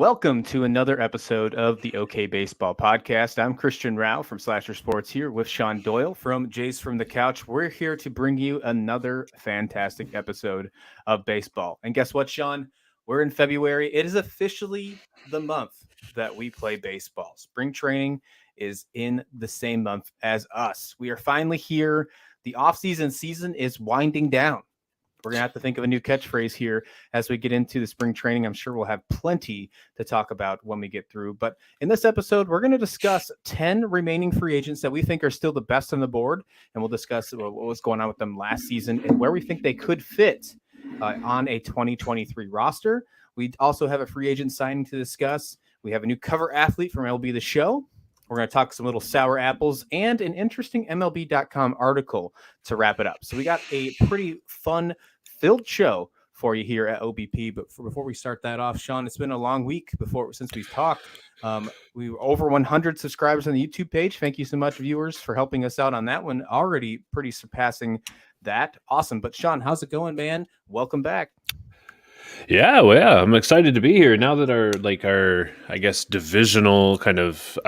Welcome to another episode of the OK Baseball Podcast. I'm Christian Rao from Slasher Sports here with Sean Doyle from Jace from the Couch. We're here to bring you another fantastic episode of baseball. And guess what, Sean? We're in February. It is officially the month that we play baseball. Spring training is in the same month as us. We are finally here. The off-season season is winding down. We're going to have to think of a new catchphrase here as we get into the spring training. I'm sure we'll have plenty to talk about when we get through. But in this episode, we're going to discuss 10 remaining free agents that we think are still the best on the board. And we'll discuss what was going on with them last season and where we think they could fit on a 2023 roster. We also have a free agent signing to discuss. We have a new cover athlete from MLB The Show. We're going to talk some little sour apples and an interesting MLB.com article to wrap it up. So we got a pretty fun-filled show for you here at OBP. But before we start that off, Sean, it's been a long week since we've talked. We were over 100 subscribers on the YouTube page. Thank you so much, viewers, for helping us out on that one. Already pretty surpassing that. Awesome. But Sean, how's it going, man? Welcome back. Yeah, I'm excited to be here now that our I guess divisional kind of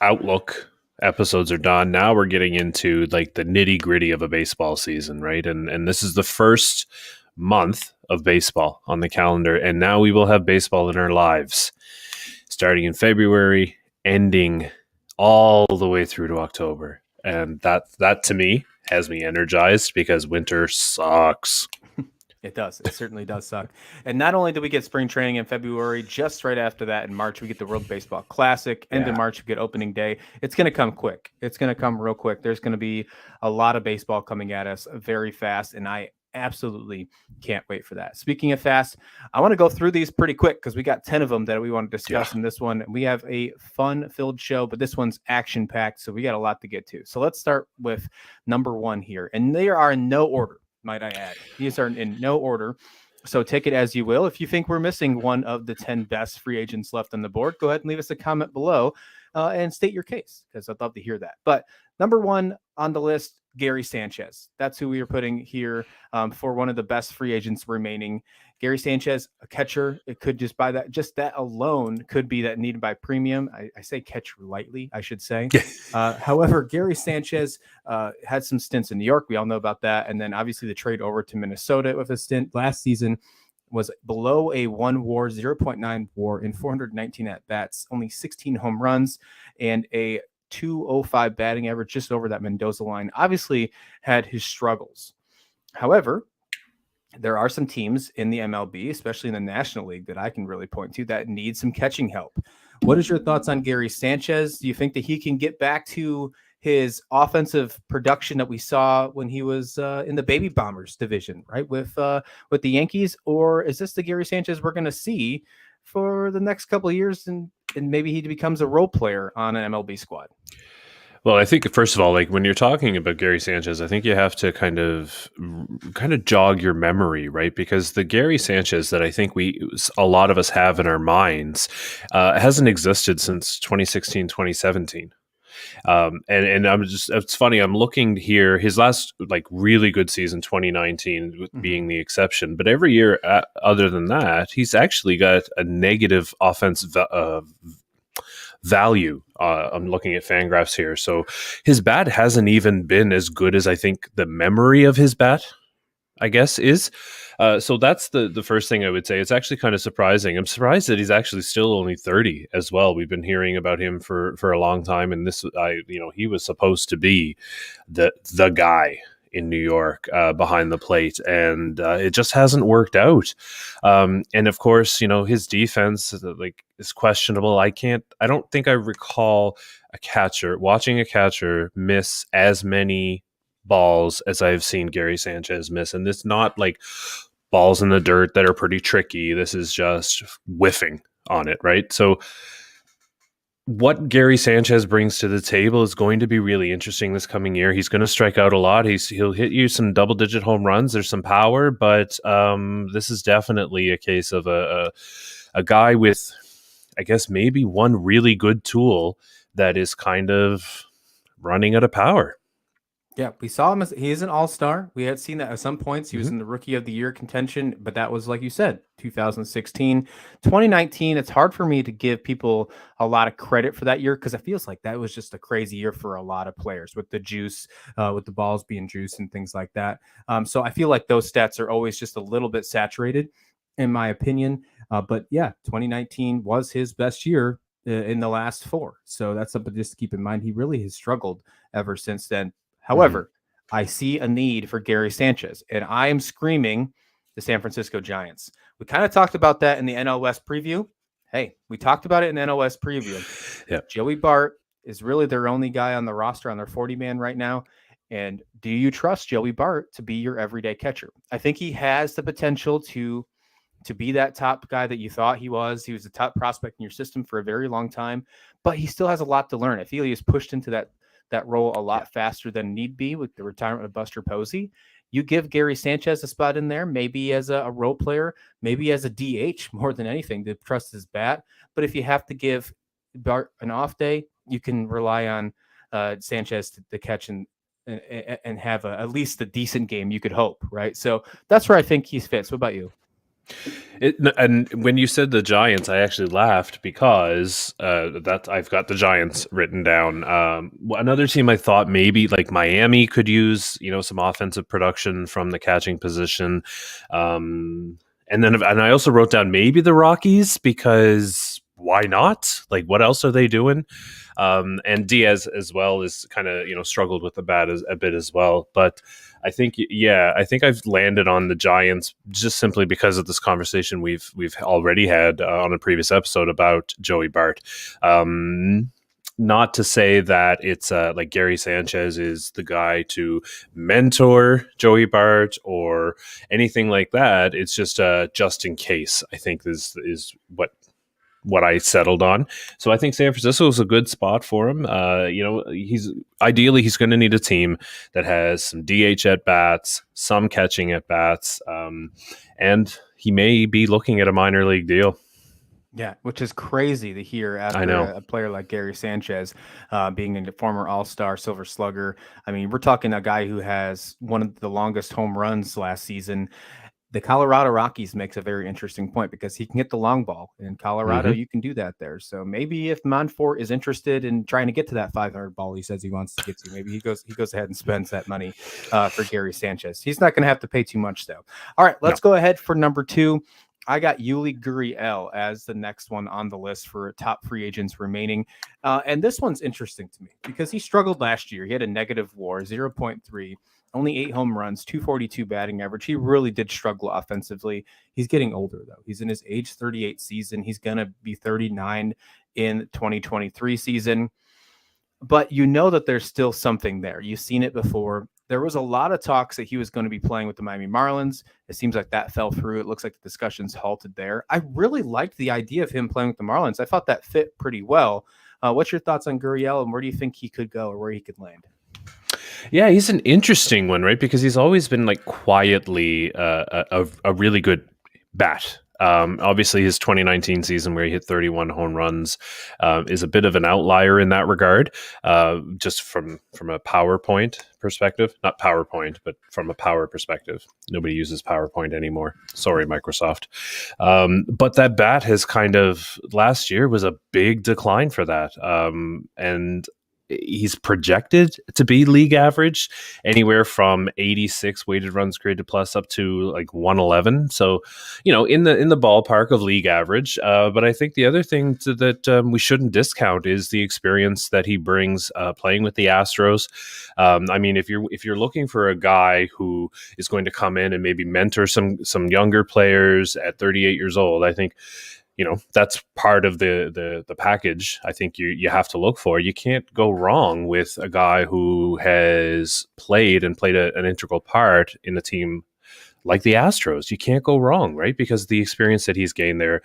outlook episodes are done. Now we're getting into like the nitty-gritty of a baseball season, right? And this is the first month of baseball on the calendar, and now we will have baseball in our lives starting in February, ending all the way through to October. And that to me has me energized because winter sucks. It does. It certainly does suck. And not only do we get spring training in February, just right after that in March, we get the World Baseball Classic. End of March, we get opening day. It's going to come quick. It's going to come real quick. There's going to be a lot of baseball coming at us very fast, and I absolutely can't wait for that. Speaking of fast, I want to go through these pretty quick because we got 10 of them that we want to discuss in this one. We have a fun-filled show, but this one's action-packed, so we got a lot to get to. So let's start with number one here, and they are in no order. Might I add, these are in no order, so take it as you will. If you think we're missing one of the 10 best free agents left on the board, go ahead and leave us a comment below and state your case, because I'd love to hear that. But number one on the list, Gary Sanchez. That's who we are putting here for one of the best free agents remaining. Gary Sanchez, a catcher. It could just that alone could be that needed by premium. I say catcher lightly, I should say. However, Gary Sanchez had some stints in New York. We all know about that. And then obviously the trade over to Minnesota with a stint last season was below a 1 WAR, 0.9 WAR in 419 at-bats, only 16 home runs, and a 205 batting average, just over that Mendoza line. Obviously had his struggles. However, there are some teams in the MLB, especially in the National League, that I can really point to that need some catching help. What is your thoughts on Gary Sanchez? Do you think that he can get back to his offensive production that we saw when he was in the Baby Bombers division, right, with the Yankees? Or is this the Gary Sanchez we're going to see for the next couple of years, and maybe he becomes a role player on an MLB squad? Well, I think first of all, like when you're talking about Gary Sanchez, I think you have to kind of jog your memory, right? Because the Gary Sanchez that I think a lot of us have in our minds hasn't existed since 2016, 2017. And it's funny, I'm looking here, his last like really good season, 2019 being the exception, but every year other than that, he's actually got a negative offense value. I'm looking at Fangraphs here. So his bat hasn't even been as good as I think the memory of his bat, I guess, is. So that's the first thing I would say. It's actually kind of surprising. I'm surprised that he's actually still only 30 as well. We've been hearing about him for a long time, and he was supposed to be the guy in New York behind the plate, and it just hasn't worked out. And of course, his defense is questionable. I don't think I recall watching a catcher miss as many balls as I've seen Gary Sanchez miss, and it's not like balls in the dirt that are pretty tricky. This is just whiffing on it, right? So what Gary Sanchez brings to the table is going to be really interesting this coming year. He's going to strike out a lot. He'll hit you some double-digit home runs. There's some power, but this is definitely a case of a guy with, I guess, maybe one really good tool that is kind of running out of power. Yeah, we saw him as he is an all-star. We had seen that at some points. He was Mhm. in the rookie of the year contention, but that was like you said, 2016. 2019, it's hard for me to give people a lot of credit for that year because it feels like that was just a crazy year for a lot of players with the juice, with the balls being juiced and things like that. So I feel like those stats are always just a little bit saturated, in my opinion. But yeah, 2019 was his best year in the last four. So that's something just to keep in mind. He really has struggled ever since then. Mhm. However, I see a need for Gary Sanchez, and I am screaming the San Francisco Giants. We kind of talked about that in the NL West preview. Hey, we talked about it in the NL West preview. Yeah. Joey Bart is really their only guy on the roster on their 40 man right now. And do you trust Joey Bart to be your everyday catcher? I think he has the potential to be that top guy that you thought he was. He was a top prospect in your system for a very long time, but he still has a lot to learn. I feel he is pushed into that role a Yeah. lot faster than need be with the retirement of Buster Posey. You give Gary Sanchez a spot in there, maybe as a role player, maybe as a DH more than anything to trust his bat. But if you have to give Bart an off day, you can rely on Sanchez to catch and have at least a decent game. You could hope, right? So that's where I think he fits. What about you? And when you said the Giants, I actually laughed because that I've got the Giants written down. Another team I thought maybe like Miami could use, some offensive production from the catching position. And I also wrote down maybe the Rockies because why not? Like, what else are they doing? And Diaz as well is kind of struggled with the bat a bit as well. But I think I've landed on the Giants just simply because of this conversation we've already had on a previous episode about Joey Bart. Not to say that it's like Gary Sanchez is the guy to mentor Joey Bart or anything like that. It's just in case. I think is what I settled on. So I think San Francisco is a good spot for him. He's going to need a team that has some DH at bats, some catching at bats, and he may be looking at a minor league deal. Yeah, which is crazy to hear I after know. a player like Gary Sanchez, being a former All Star, Silver Slugger. I mean, we're talking a guy who has one of the longest home runs last season. The Colorado Rockies makes a very interesting point because he can hit the long ball in Colorado. Hmm. You can do that there. So maybe if Monfort is interested in trying to get to that 500 ball he says he wants to get to, maybe he goes ahead and spends that money for Gary Sanchez. He's not going to have to pay too much though. All right, No. let's go ahead for number two. I got Yuli Gurriel as the next one on the list for top free agents remaining. And this one's interesting to me because he struggled last year. He had a negative WAR, 0.3, only 8 home runs, 242 batting average. He really did struggle offensively. He's getting older, though. He's in his age 38 season. He's going to be 39 in 2023 season. But you know that there's still something there. You've seen it before. There was a lot of talks that he was going to be playing with the Miami Marlins. It seems like that fell through. It looks like the discussions halted there. I really liked the idea of him playing with the Marlins. I thought that fit pretty well. What's your thoughts on Gurriel, and where do you think he could go or where he could land? Yeah, he's an interesting one, right? Because he's always been like quietly a really good bat. Obviously, his 2019 season where he hit 31 home runs is a bit of an outlier in that regard, just from a PowerPoint perspective. Not PowerPoint, but from a power perspective. Nobody uses PowerPoint anymore. Sorry, Microsoft. But that bat has kind of last year was a big decline for that, and he's projected to be league average anywhere from 86 weighted runs created plus up to like 111, so in the ballpark of league average. But I think the other thing that we shouldn't discount is the experience that he brings playing with the Astros. I mean, if you're looking for a guy who is going to come in and maybe mentor some younger players at 38 years old, I think that's part of the package. I think you have to look for. You can't go wrong with a guy who has played an integral part in a team like the Astros. You can't go wrong, right? Because the experience that he's gained there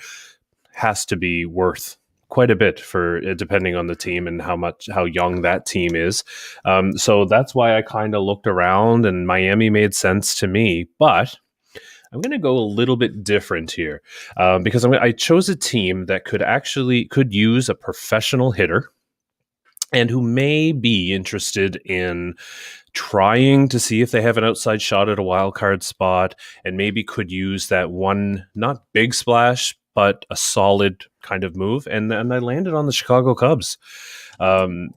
has to be worth quite a bit for depending on the team and how young that team is. So that's why I kind of looked around, and Miami made sense to me, but I'm going to go a little bit different here because I chose a team that could use a professional hitter and who may be interested in trying to see if they have an outside shot at a wild card spot, and maybe could use that one, not big splash, but a solid kind of move. And I landed on the Chicago Cubs. Um,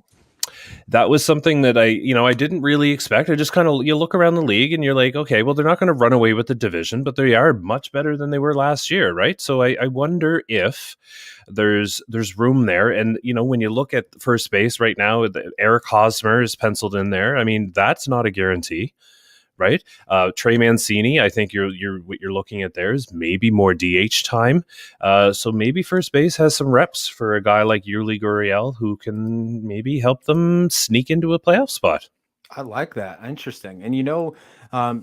that was something that I didn't really expect. I just kind of, you look around the league and you're like, okay, well, they're not going to run away with the division, but they are much better than they were last year, right? So I wonder if there's room there. And when you look at first base right now, Eric Hosmer is penciled in there. I mean, that's not a guarantee, right? Trey Mancini, I think what you're looking at there is maybe more DH time. So maybe first base has some reps for a guy like Yuli Gurriel who can maybe help them sneak into a playoff spot. I like that. Interesting. And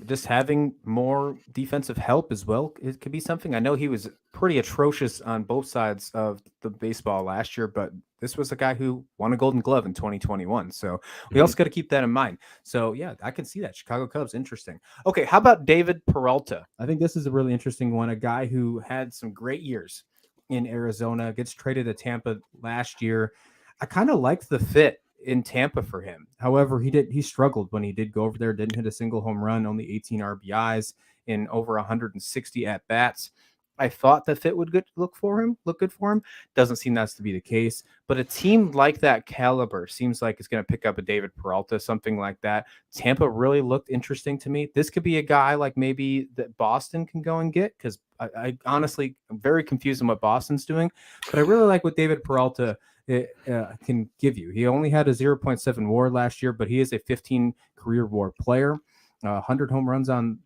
just having more defensive help as well, it could be something. I know he was pretty atrocious on both sides of the baseball last year, but this was a guy who won a Golden Glove in 2021. So we also got to keep that in mind. So yeah, I can see that. Chicago Cubs, interesting. Okay, how about David Peralta? I think this is a really interesting one. A guy who had some great years in Arizona, gets traded to Tampa last year. I kind of liked the fit in Tampa for him. However, he struggled when he did go over there, didn't hit a single home run, only 18 RBIs in over 160 at bats. I thought the fit would look good for him. Doesn't seem that's to be the case. But a team like that caliber seems like it's going to pick up a David Peralta, something like that. Tampa really looked interesting to me. This could be a guy like maybe that Boston can go and get, because I honestly am very confused on what Boston's doing. But I really like what David Peralta can give you. He only had a 0.7 WAR last year, but he is a 15 career WAR player. 100 home runs on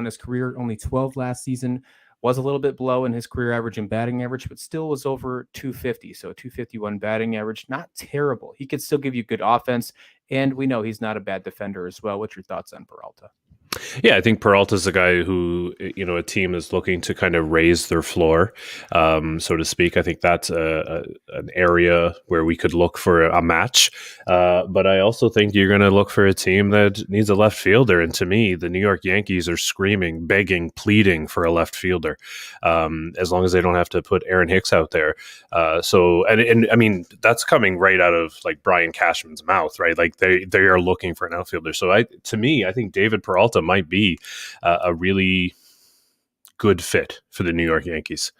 his career, only 12 last season. Was a little bit below in his career average and batting average, but still was over 250. So 251 batting average, not terrible. He could still give you good offense, and we know he's not a bad defender as well. What's your thoughts on Peralta? Yeah, I think Peralta's a guy who, a team is looking to kind of raise their floor, so to speak. I think that's an area where we could look for a match. But I also think you're going to look for a team that needs a left fielder. And to me, the New York Yankees are screaming, begging, pleading for a left fielder, as long as they don't have to put Aaron Hicks out there. And I mean, that's coming right out of like Brian Cashman's mouth, right? Like they are looking for an outfielder. So I think David Peralta might be a really good fit for the New York Yankees.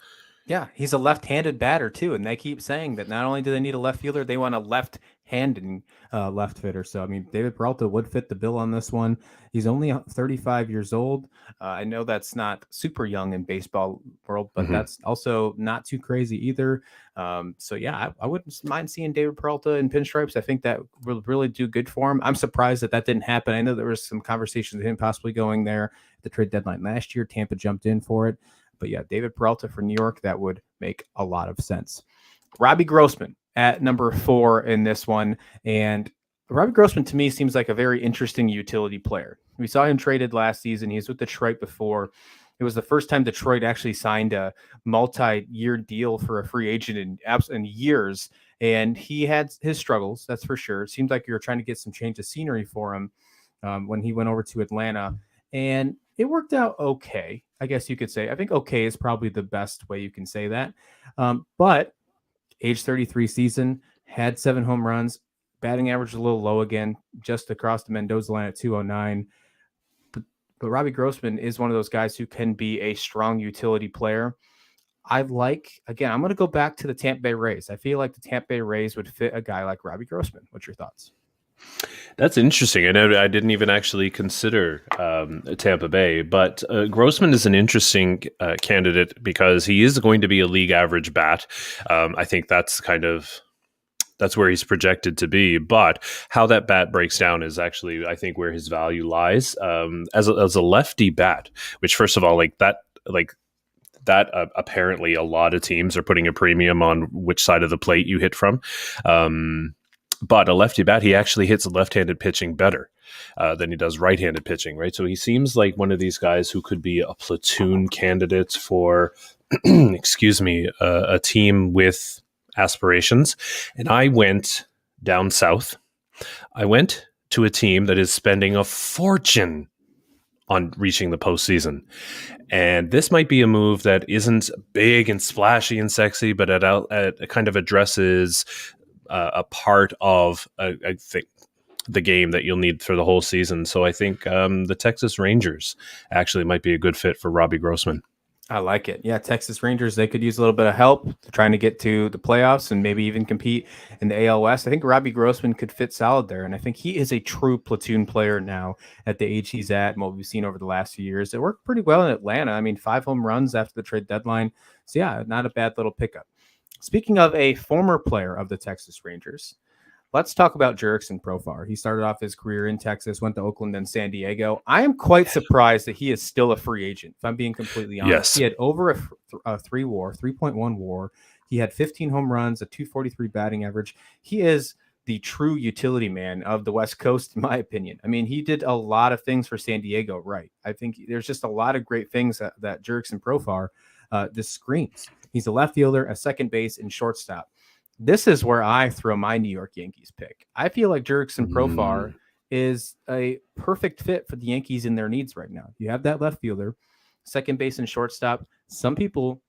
Yeah, he's a left-handed batter too, and they keep saying that not only do they need a left fielder, they want a left-handed left fitter. So I mean, David Peralta would fit the bill on this one. He's only 35 years old. I know that's not super young in baseball world, but that's also not too crazy either. So yeah, I wouldn't mind seeing David Peralta in pinstripes. I think that will really do good for him. I'm surprised that didn't happen. I know there was some conversations of him possibly going there at the trade deadline last year. Tampa jumped in for it. But yeah, David Peralta for New York, that would make a lot of sense. Robbie Grossman at number 4 in this one. And Robbie Grossman to me seems like a very interesting utility player. We saw him traded last season. He was with Detroit before. It was the first time Detroit actually signed a multi-year deal for a free agent in years. And he had his struggles, that's for sure. It seemed like you were trying to get some change of scenery for him when he went over to Atlanta. And it worked out okay, I guess you could say. I think okay is probably the best way you can say that. But age 33 season, had 7 home runs, batting average a little low again, just across the Mendoza line at 209. But Robbie Grossman is one of those guys who can be a strong utility player. I'm going to go back to the Tampa Bay Rays. I feel like the Tampa Bay Rays would fit a guy like Robbie Grossman. What's your thoughts? That's interesting. I didn't even actually consider Tampa Bay, but Grossman is an interesting candidate because he is going to be a league average bat. I think that's where he's projected to be, but how that bat breaks down is actually, I think, where his value lies as a lefty bat, which first of all, apparently a lot of teams are putting a premium on which side of the plate you hit from. But a lefty bat, he actually hits left-handed pitching better than he does right-handed pitching, right? So he seems like one of these guys who could be a platoon candidate for, a team with aspirations. And I went down south. I went to a team that is spending a fortune on reaching the postseason. And this might be a move that isn't big and splashy and sexy, but it kind of addresses a part of I think the game that you'll need for the whole season. So I think the Texas Rangers actually might be a good fit for Robbie Grossman. I like it. Yeah, Texas Rangers, they could use a little bit of help trying to get to the playoffs and maybe even compete in the AL West. I think Robbie Grossman could fit solid there. And I think he is a true platoon player now at the age he's at and what we've seen over the last few years. It worked pretty well in Atlanta. I mean, 5 home runs after the trade deadline. So, yeah, not a bad little pickup. Speaking of a former player of the Texas Rangers, let's talk about Jurickson Profar. He started off his career in Texas, went to Oakland and San Diego. I am quite surprised that he is still a free agent, if I'm being completely honest. Yes. He had over a 3.1 WAR. He had 15 home runs, a 243 batting average. He is the true utility man of the West Coast, in my opinion. I mean, he did a lot of things for San Diego right. I think there's just a lot of great things that Jurickson Profar just screams. He's a left fielder, a second base, and shortstop. This is where I throw my New York Yankees pick. I feel like Jurickson Profar is a perfect fit for the Yankees in their needs right now. You have that left fielder, second base and shortstop. Some people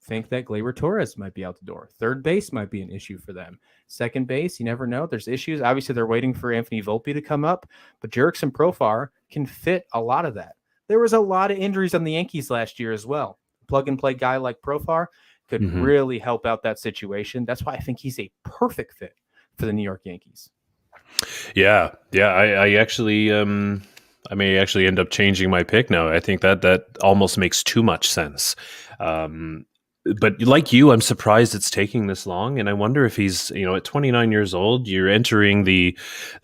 think that Gleyber Torres might be out the door. Third base might be an issue for them. Second base, you never know. There's issues. Obviously, they're waiting for Anthony Volpe to come up, but Jurickson Profar can fit a lot of that. There was a lot of injuries on the Yankees last year as well. Plug-and-play guy like Profar could really help out that situation. That's why I think he's a perfect fit for the New York Yankees. Yeah. I actually, I may actually end up changing my pick now. I think that almost makes too much sense. But like you, I'm surprised it's taking this long, and I wonder if he's, at 29 years old, you're entering the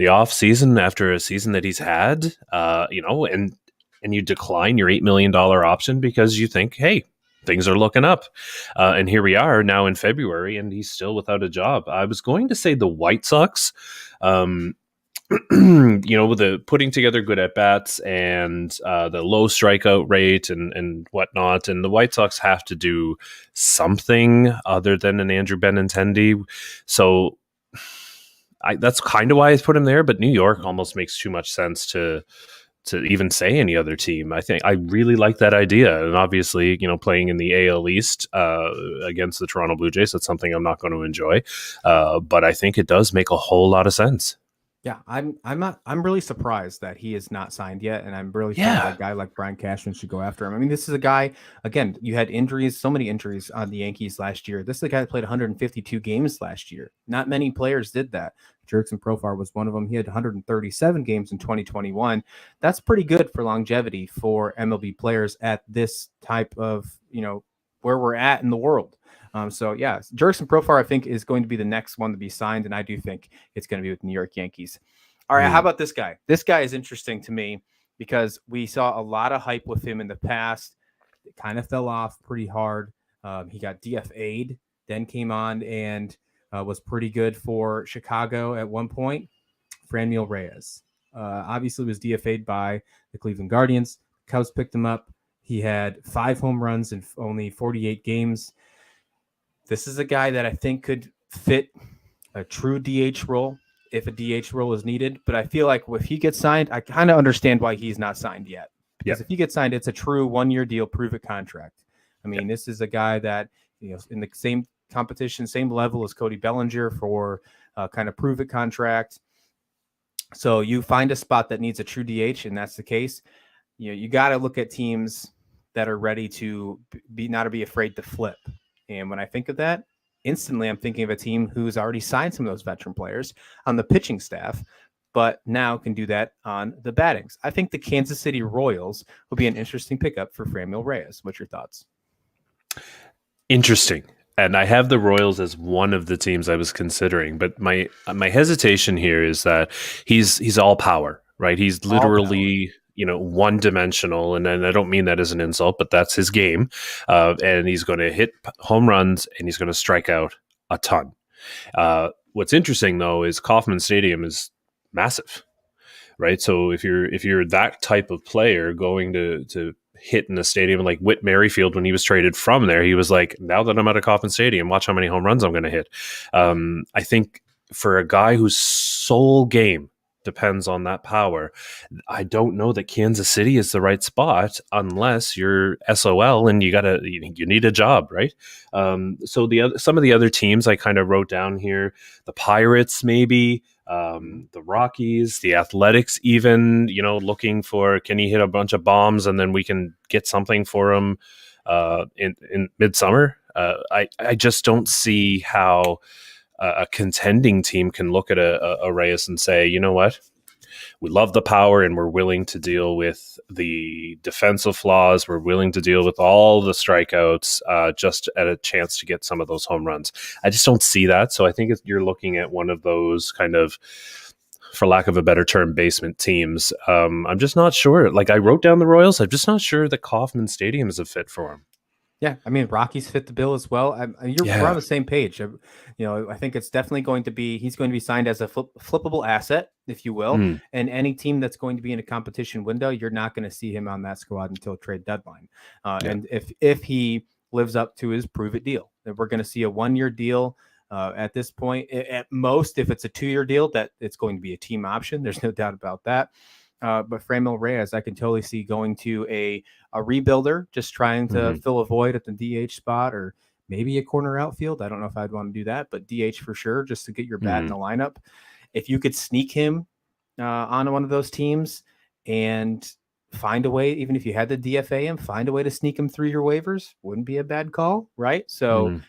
off season after a season that he's had, and you decline your $8 million option because you think, hey, things are looking up. And here we are now in February, and he's still without a job. I was going to say the White Sox, with the putting together good at-bats and the low strikeout rate and whatnot. And the White Sox have to do something other than an Andrew Benintendi. So that's kind of why I put him there. But New York almost makes too much sense to even say any other team. I think I really like that idea. And obviously, playing in the AL East against the Toronto Blue Jays, that's something I'm not going to enjoy. But I think it does make a whole lot of sense. Yeah, I'm really surprised that he is not signed yet. And I'm really thinking that a guy like Brian Cashman should go after him. I mean, this is a guy, again, you had injuries, so many injuries on the Yankees last year. This is a guy that played 152 games last year. Not many players did that. Jurickson Profar was one of them. He had 137 games in 2021. That's pretty good for longevity for MLB players at this type of, where we're at in the world. Jurickson Profar, I think, is going to be the next one to be signed, and I do think it's going to be with the New York Yankees. All right, how about this guy? This guy is interesting to me because we saw a lot of hype with him in the past. It kind of fell off pretty hard. He got DFA'd, then came on and was pretty good for Chicago at one point. Franmil Reyes obviously was DFA'd by the Cleveland Guardians. Cubs picked him up. He had 5 home runs in only 48 games. This is a guy that I think could fit a true DH role if a DH role is needed. But I feel like if he gets signed, I kind of understand why he's not signed yet. Because if he gets signed, it's a true 1-year deal, prove-it contract. I mean, this is a guy that, in the same competition, same level as Cody Bellinger for kind of prove-it contract. So you find a spot that needs a true DH, and that's the case. You got to look at teams that are ready to not be afraid to flip. And when I think of that, instantly I'm thinking of a team who's already signed some of those veteran players on the pitching staff, but now can do that on the battings. I think the Kansas City Royals will be an interesting pickup for Franmil Reyes. What's your thoughts? Interesting. And I have the Royals as one of the teams I was considering, but my hesitation here is that he's all power, right? He's literally one-dimensional, and I don't mean that as an insult, but that's his game. And he's going to hit home runs, and he's going to strike out a ton. What's interesting, though, is Kauffman Stadium is massive, right? So if you're that type of player going to hit in a stadium like Whit Merrifield, when he was traded from there, he was like, now that I'm at a Kauffman Stadium, watch how many home runs I'm going to hit. I think for a guy whose sole game depends on that power. I don't know that Kansas City is the right spot unless you're SOL and you need a job, right? So some of the other teams I kind of wrote down here, the Pirates maybe, the Rockies, the Athletics, even, looking for, can he hit a bunch of bombs and then we can get something for him in midsummer. I just don't see how a contending team can look at a Reyes and say, you know what, we love the power and we're willing to deal with the defensive flaws. We're willing to deal with all the strikeouts just at a chance to get some of those home runs. I just don't see that. So I think you're looking at one of those kind of, for lack of a better term, basement teams. I'm just not sure. Like, I wrote down the Royals. I'm just not sure that Kauffman Stadium is a fit for him. Yeah, I mean, Rockies fit the bill as well. We're on the same page. I think it's definitely going to be, he's going to be signed as a flippable asset, if you will. And any team that's going to be in a competition window, you're not going to see him on that squad until trade deadline. And if he lives up to his prove it deal, then we're going to see a 1-year deal. At this point, at most, if it's a 2-year deal, that it's going to be a team option. There's no doubt about that. But Franmil Reyes, I can totally see going to a rebuilder, just trying to fill a void at the DH spot, or maybe a corner outfield. I don't know if I'd want to do that, but DH for sure, just to get your bat in the lineup. If you could sneak him on one of those teams and find a way, even if you had to DFA him, find a way to sneak him through your waivers, wouldn't be a bad call, right? So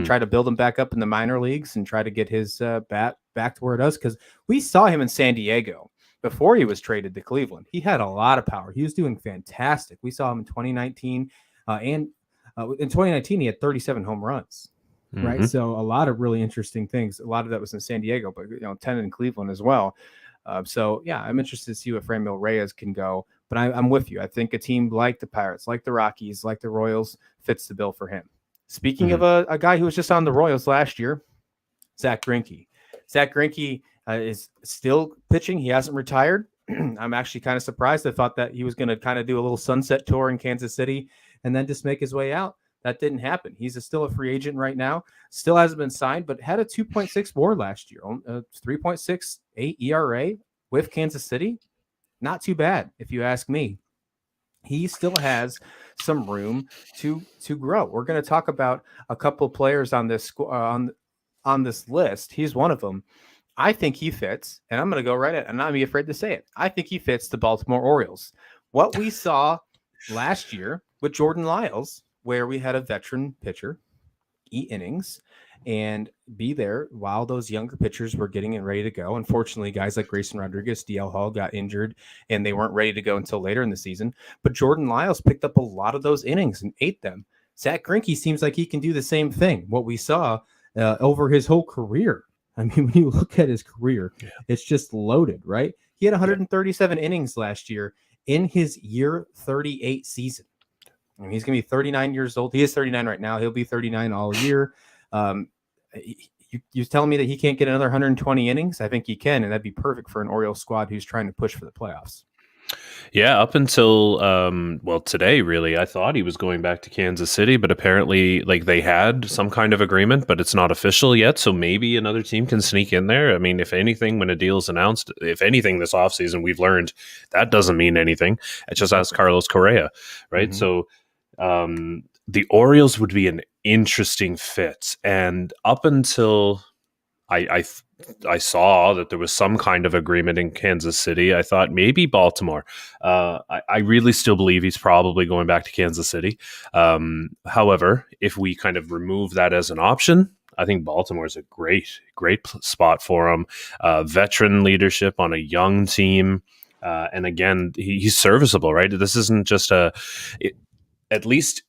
try to build him back up in the minor leagues and try to get his bat back to where it is, because we saw him in San Diego before he was traded to Cleveland. He had a lot of power. He was doing fantastic. We saw him in 2019, and in 2019 he had 37 home runs, right? So a lot of really interesting things. A lot of that was in San Diego, but 10 in Cleveland as well. So yeah, I'm interested to see what Franmil Reyes can go. But I'm with you. I think a team like the Pirates, like the Rockies, like the Royals fits the bill for him. Speaking of a guy who was just on the Royals last year, Zach Greinke. Zach Greinke is still pitching. He hasn't retired. I'm actually kind of surprised. I thought that he was going to kind of do a little sunset tour in Kansas City and then just make his way out. That didn't happen. He's still a free agent right now. Still hasn't been signed, but had a 2.6 WAR last year, 3.68 ERA with Kansas City. Not too bad, if you ask me. He still has some room to grow. We're going to talk about a couple of players on this on this list. He's one of them. I think he fits, and I'm going to go right at it. I'm not going to be afraid to say it. I think he fits the Baltimore Orioles. What we saw last year with Jordan Lyles, where we had a veteran pitcher eat innings and be there while those younger pitchers were getting it ready to go. Unfortunately, guys like Grayson Rodriguez, DL Hall got injured, and they weren't ready to go until later in the season. But Jordan Lyles picked up a lot of those innings and ate them. Zach Greinke seems like he can do the same thing. What we saw over his whole career. I mean, when you look at his career, it's just loaded, right? He had 137 innings last year in his year 38 season. I mean, he's going to be 39 years old. He is 39 right now. He'll be 39 all year. You're telling me that he can't get another 120 innings? I think he can, and that'd be perfect for an Orioles squad who's trying to push for the playoffs. Yeah, up until today, really, I thought he was going back to Kansas City, but apparently, like, they had some kind of agreement, but it's not official yet. So maybe another team can sneak in there. I mean, if anything, when a deal's announced, if anything, this offseason, we've learned that doesn't mean anything. It's just ask Carlos Correa, right? So the Orioles would be an interesting fit, and up until I saw that there was some kind of agreement in Kansas City, I thought maybe Baltimore. I really still believe he's probably going back to Kansas City. However, if we kind of remove that as an option, I think Baltimore is a great spot for him. Veteran leadership on a young team. And again, he's serviceable, right? This isn't just at least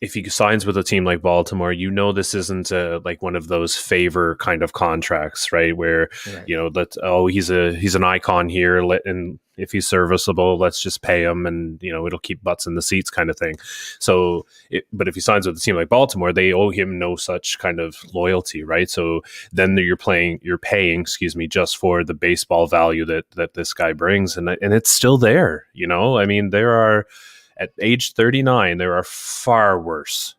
if he signs with a team like Baltimore, this isn't like one of those favor kind of contracts, right? Where, he's an icon here, and if he's serviceable, let's just pay him, and, it'll keep butts in the seats kind of thing. So, but if he signs with a team like Baltimore, they owe him no such kind of loyalty, right? So then you're paying, just for the baseball value that this guy brings, and it's still there. I mean, at age 39, there are far worse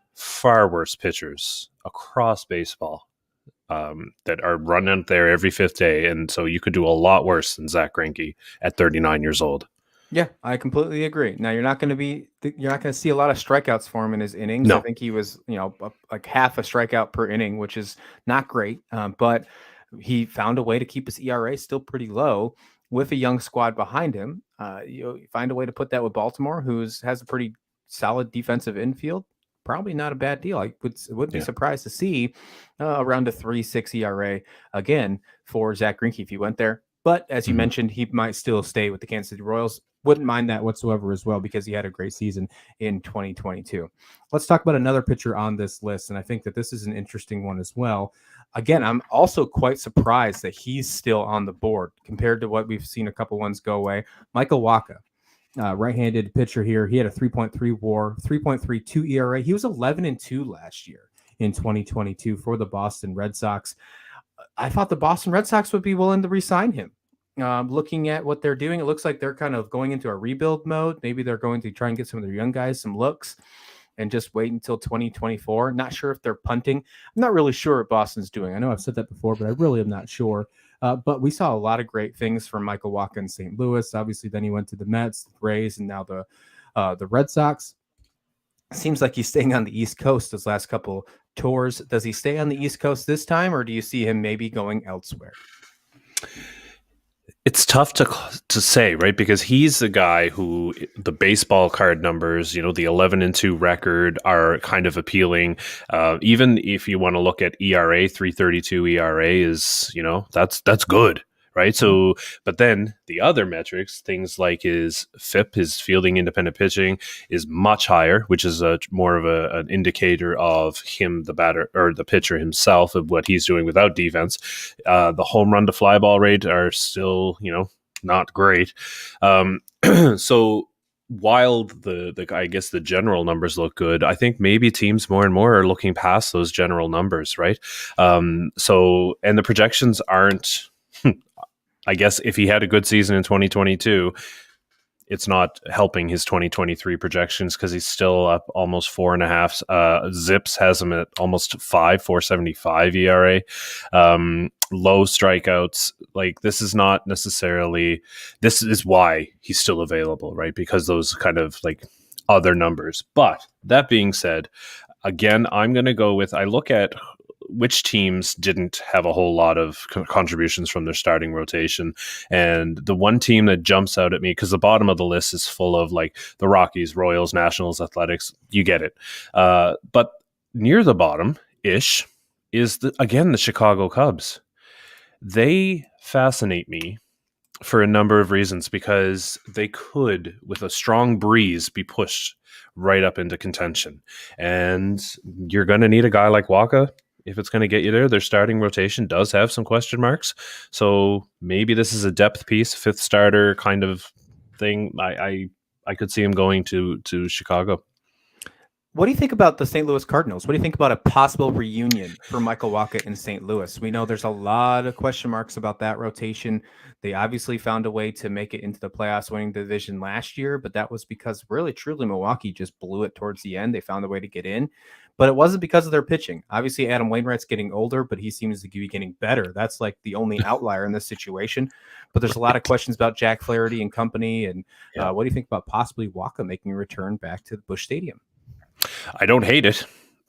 pitchers across baseball that are running out there every fifth day, and so you could do a lot worse than Zach Greinke at 39 years old. Yeah, I completely agree. Now you're not going to see a lot of strikeouts for him in his innings. I No, think he was, like half a strikeout per inning, which is not great. But he found a way to keep his ERA still pretty low with a young squad behind him. You find a way to put that with Baltimore, has a pretty solid defensive infield. Probably not a bad deal. I wouldn't be surprised to see around a 3.6 ERA again for Zach Greinke if he went there. But as you mentioned, he might still stay with the Kansas City Royals. Wouldn't mind that whatsoever as well, because he had a great season in 2022. Let's talk about another pitcher on this list, and I think that this is an interesting one as well. Again, I'm also quite surprised that he's still on the board compared to what we've seen a couple ones go away. Michael Wacha, right-handed pitcher here. He had a 3.3 WAR, 3.32 ERA. He was 11-2 last year in 2022 for the Boston Red Sox. I thought the Boston Red Sox would be willing to re-sign him. Looking at what they're doing, it looks like they're kind of going into a rebuild mode. Maybe they're going to try and get some of their young guys some looks and just wait until 2024. Not sure if they're punting. I'm not really sure what Boston's doing. I know I've said that before, but I really am not sure. But we saw a lot of great things from Michael Wacha in St. Louis. Obviously, then he went to the Mets, the Rays, and now the Red Sox. Seems like he's staying on the East Coast his last couple tours. Does he stay on the East Coast this time, or do you see him maybe going elsewhere? It's tough to say, right? Because he's the guy who the baseball card numbers, the 11-2 record are kind of appealing. Even if you want to look at ERA, 3.32 ERA is, that's good. Right. So, but then the other metrics, things like his FIP, his fielding independent pitching, is much higher, which is more of an indicator of him, the batter or the pitcher himself, of what he's doing without defense. The home run to fly ball rate are still, not great. So while the I guess the general numbers look good, I think maybe teams more and more are looking past those general numbers, right? And the projections aren't. I guess if he had a good season in 2022, it's not helping his 2023 projections because he's still up almost 4.5. Zips has him at almost 4.75 ERA. Low strikeouts. Like, this is not necessarily, this is why he's still available, right? Because those kind of like other numbers. But that being said, again, I'm going to go with, I look at which teams didn't have a whole lot of contributions from their starting rotation. And the one team that jumps out at me, because the bottom of the list is full of like the Rockies, Royals, Nationals, Athletics, you get it. But near the bottom-ish is, the Chicago Cubs. They fascinate me for a number of reasons, because they could, with a strong breeze, be pushed right up into contention. And you're going to need a guy like Wacha if it's going to get you there. Their starting rotation does have some question marks. So maybe this is a depth piece, fifth starter kind of thing. I could see him going to Chicago. What do you think about the St. Louis Cardinals? What do you think about a possible reunion for Michael Wacha in St. Louis? We know there's a lot of question marks about that rotation. They obviously found a way to make it into the playoffs, winning the division last year, but that was because really, truly, Milwaukee just blew it towards the end. They found a way to get in, but it wasn't because of their pitching. Obviously, Adam Wainwright's getting older, but he seems to be getting better. That's like the only outlier in this situation. But there's a lot of questions about Jack Flaherty and company. And what do you think about possibly Wacha making a return back to the Busch Stadium? I don't hate it.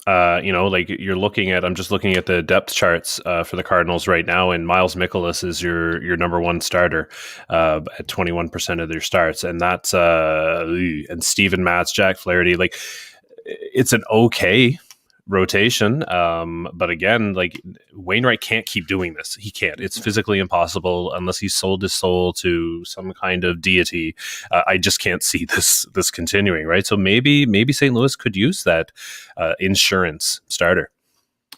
Like I'm just looking at the depth charts for the Cardinals right now, and Miles Mikolas is your number one starter at 21% of their starts, and that's and Steven Matz, Jack Flaherty. Like, it's an okay rotation, but again, like, Wainwright can't keep doing this. He can't. It's physically impossible unless he sold his soul to some kind of deity. I just can't see this continuing, right? So maybe St. Louis could use that insurance starter.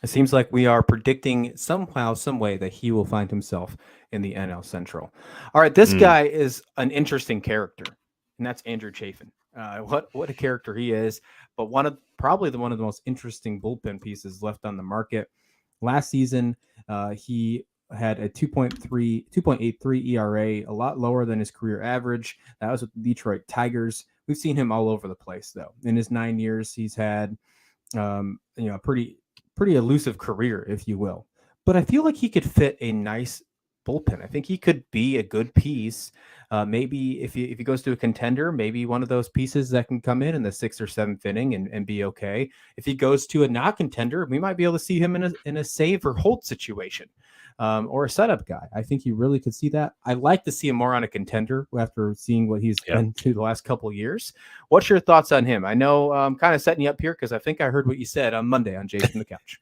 It seems like we are predicting somehow, some way that he will find himself in the NL Central. All right, this guy is an interesting character, and that's Andrew Chafin. What a character he is, but probably one of the most interesting bullpen pieces left on the market. Last season, he had a 2.83 ERA, a lot lower than his career average. That was with the Detroit Tigers. We've seen him all over the place, though. In his 9 years, he's had a pretty elusive career, if you will. but I feel like he could fit a nice bullpen. I think he could be a good piece. Maybe if he goes to a contender, maybe one of those pieces that can come in the 6th or 7th inning and be okay. If he goes to a not contender, we might be able to see him in a save or hold situation. Or a setup guy. I think you really could see that. I like to see him more on a contender after seeing what he's been to the last couple of years. What's your thoughts on him? I know I'm kind of setting you up here because I think I heard what you said on Monday on Jason from the Couch.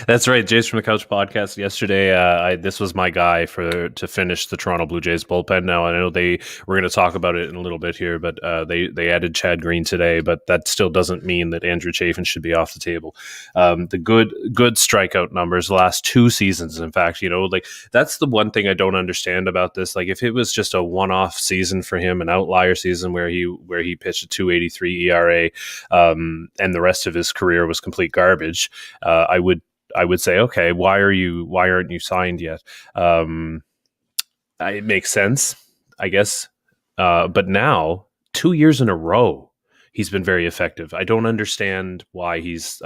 That's right, Jays from the Couch podcast yesterday. This was my guy to finish the Toronto Blue Jays bullpen. Now I know we're going to talk about it in a little bit here, but they added Chad Green today, but that still doesn't mean that Andrew Chafin should be off the table. The good strikeout numbers the last 2 seasons, in fact, like that's the one thing I don't understand about this. Like if it was just a one-off season for him, an outlier season where he pitched a 2.83 ERA, and the rest of his career was complete garbage, I would say, okay, why aren't you signed yet? It makes sense, I guess. But now 2 years in a row, he's been very effective. I don't understand why he's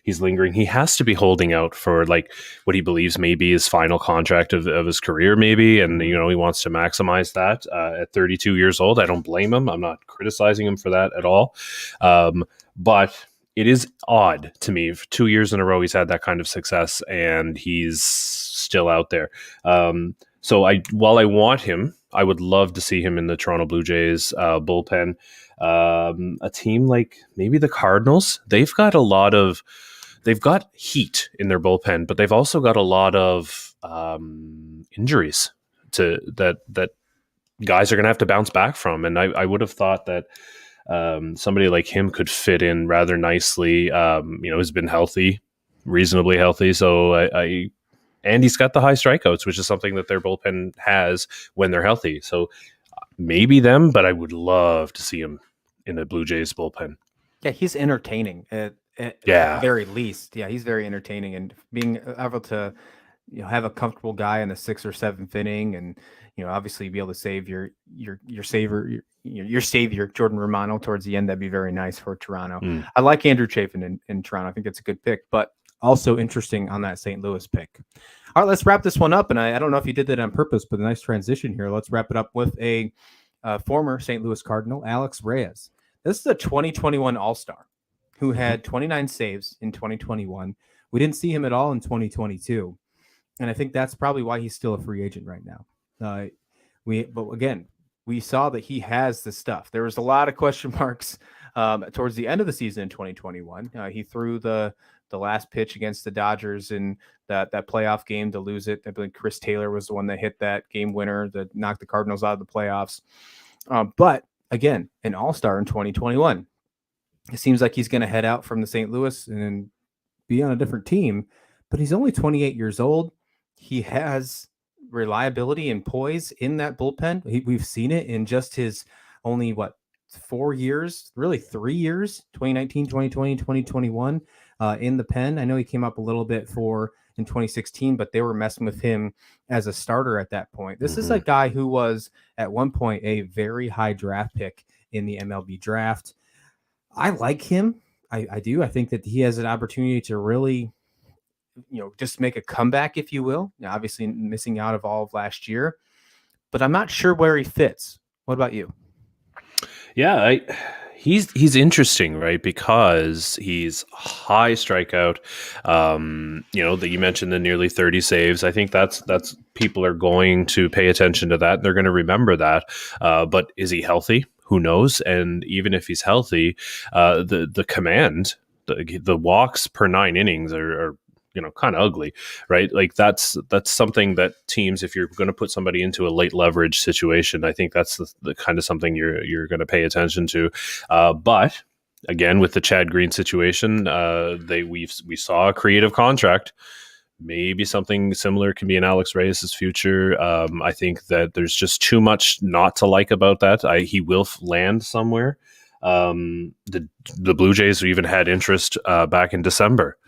lingering. He has to be holding out for like what he believes may be his final contract of his career, maybe. And, he wants to maximize that at 32 years old. I don't blame him. I'm not criticizing him for that at all. But it is odd to me. For 2 years in a row, he's had that kind of success, and he's still out there. So while I want him, I would love to see him in the Toronto Blue Jays bullpen. A team like maybe the Cardinals, they've got heat in their bullpen, but they've also got a lot of injuries that guys are going to have to bounce back from. And I would have thought that somebody like him could fit in rather nicely. Has been reasonably healthy. So and he's got the high strikeouts, which is something that their bullpen has when they're healthy. So maybe them, but I would love to see him in the Blue Jays bullpen. Yeah, he's entertaining at the very least. Yeah, he's very entertaining, and being able to have a comfortable guy in the 6th or 7th inning, and obviously be able to save your savior Jordan Romano towards the end. That'd be very nice for Toronto. I like Andrew Chafin in Toronto. I think it's a good pick, but also interesting on that St. Louis pick. All right, let's wrap this one up. And I don't know if you did that on purpose, but a nice transition here. Let's wrap it up with a former St. Louis Cardinal, Alex Reyes. This is a 2021 All-Star who had 29 saves in 2021. We didn't see him at all in 2022. And I think that's probably why he's still a free agent right now. But again, we saw that he has the stuff. There was a lot of question marks towards the end of the season in 2021. He threw the last pitch against the Dodgers in that playoff game to lose it. I believe Chris Taylor was the one that hit that game winner that knocked the Cardinals out of the playoffs. But again, an All-Star in 2021. It seems like he's going to head out from the St. Louis and be on a different team, but he's only 28 years old. He has reliability and poise in that bullpen. We've seen it in just his only 4 years, really 3 years, 2019, 2020, 2021 in the pen. I know he came up a little bit in 2016, but they were messing with him as a starter at that point. This is a guy who was at one point a very high draft pick in the MLB draft. I like him. I do. I think that he has an opportunity to really, just make a comeback, if you will. Now, obviously missing out of all of last year, but I'm not sure where he fits. What about you? Yeah, he's interesting, right? Because he's high strikeout. That you mentioned the nearly 30 saves. I think that's people are going to pay attention to that. They're going to remember that. But is he healthy? Who knows? And even if he's healthy, the command, the walks per 9 innings are kind of ugly, right? Like that's something that teams, if you're going to put somebody into a late leverage situation, I think that's the kind of something you're going to pay attention to. But again, with the Chad Green situation, we saw a creative contract. Maybe something similar can be in Alex Reyes' future. I think that there's just too much not to like about that. He will land somewhere. The Blue Jays even had interest back in December.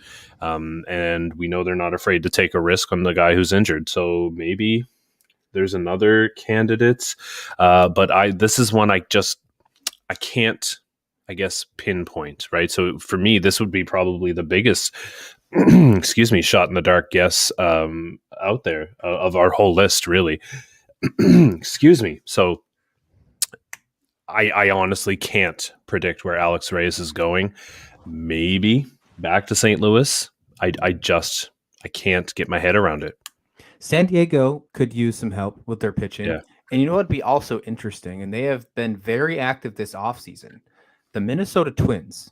And we know they're not afraid to take a risk on the guy who's injured. So maybe there's another candidate. But this is one I can't, I guess, pinpoint, right? So for me, this would be probably the biggest excuse me, shot in the dark guess out there of our whole list, really. Excuse me. So I honestly can't predict where Alex Reyes is going. Maybe back to St. Louis. I can't get my head around it. San Diego could use some help with their pitching. Yeah. And you know what'd be also interesting, and they have been very active this offseason, the Minnesota Twins.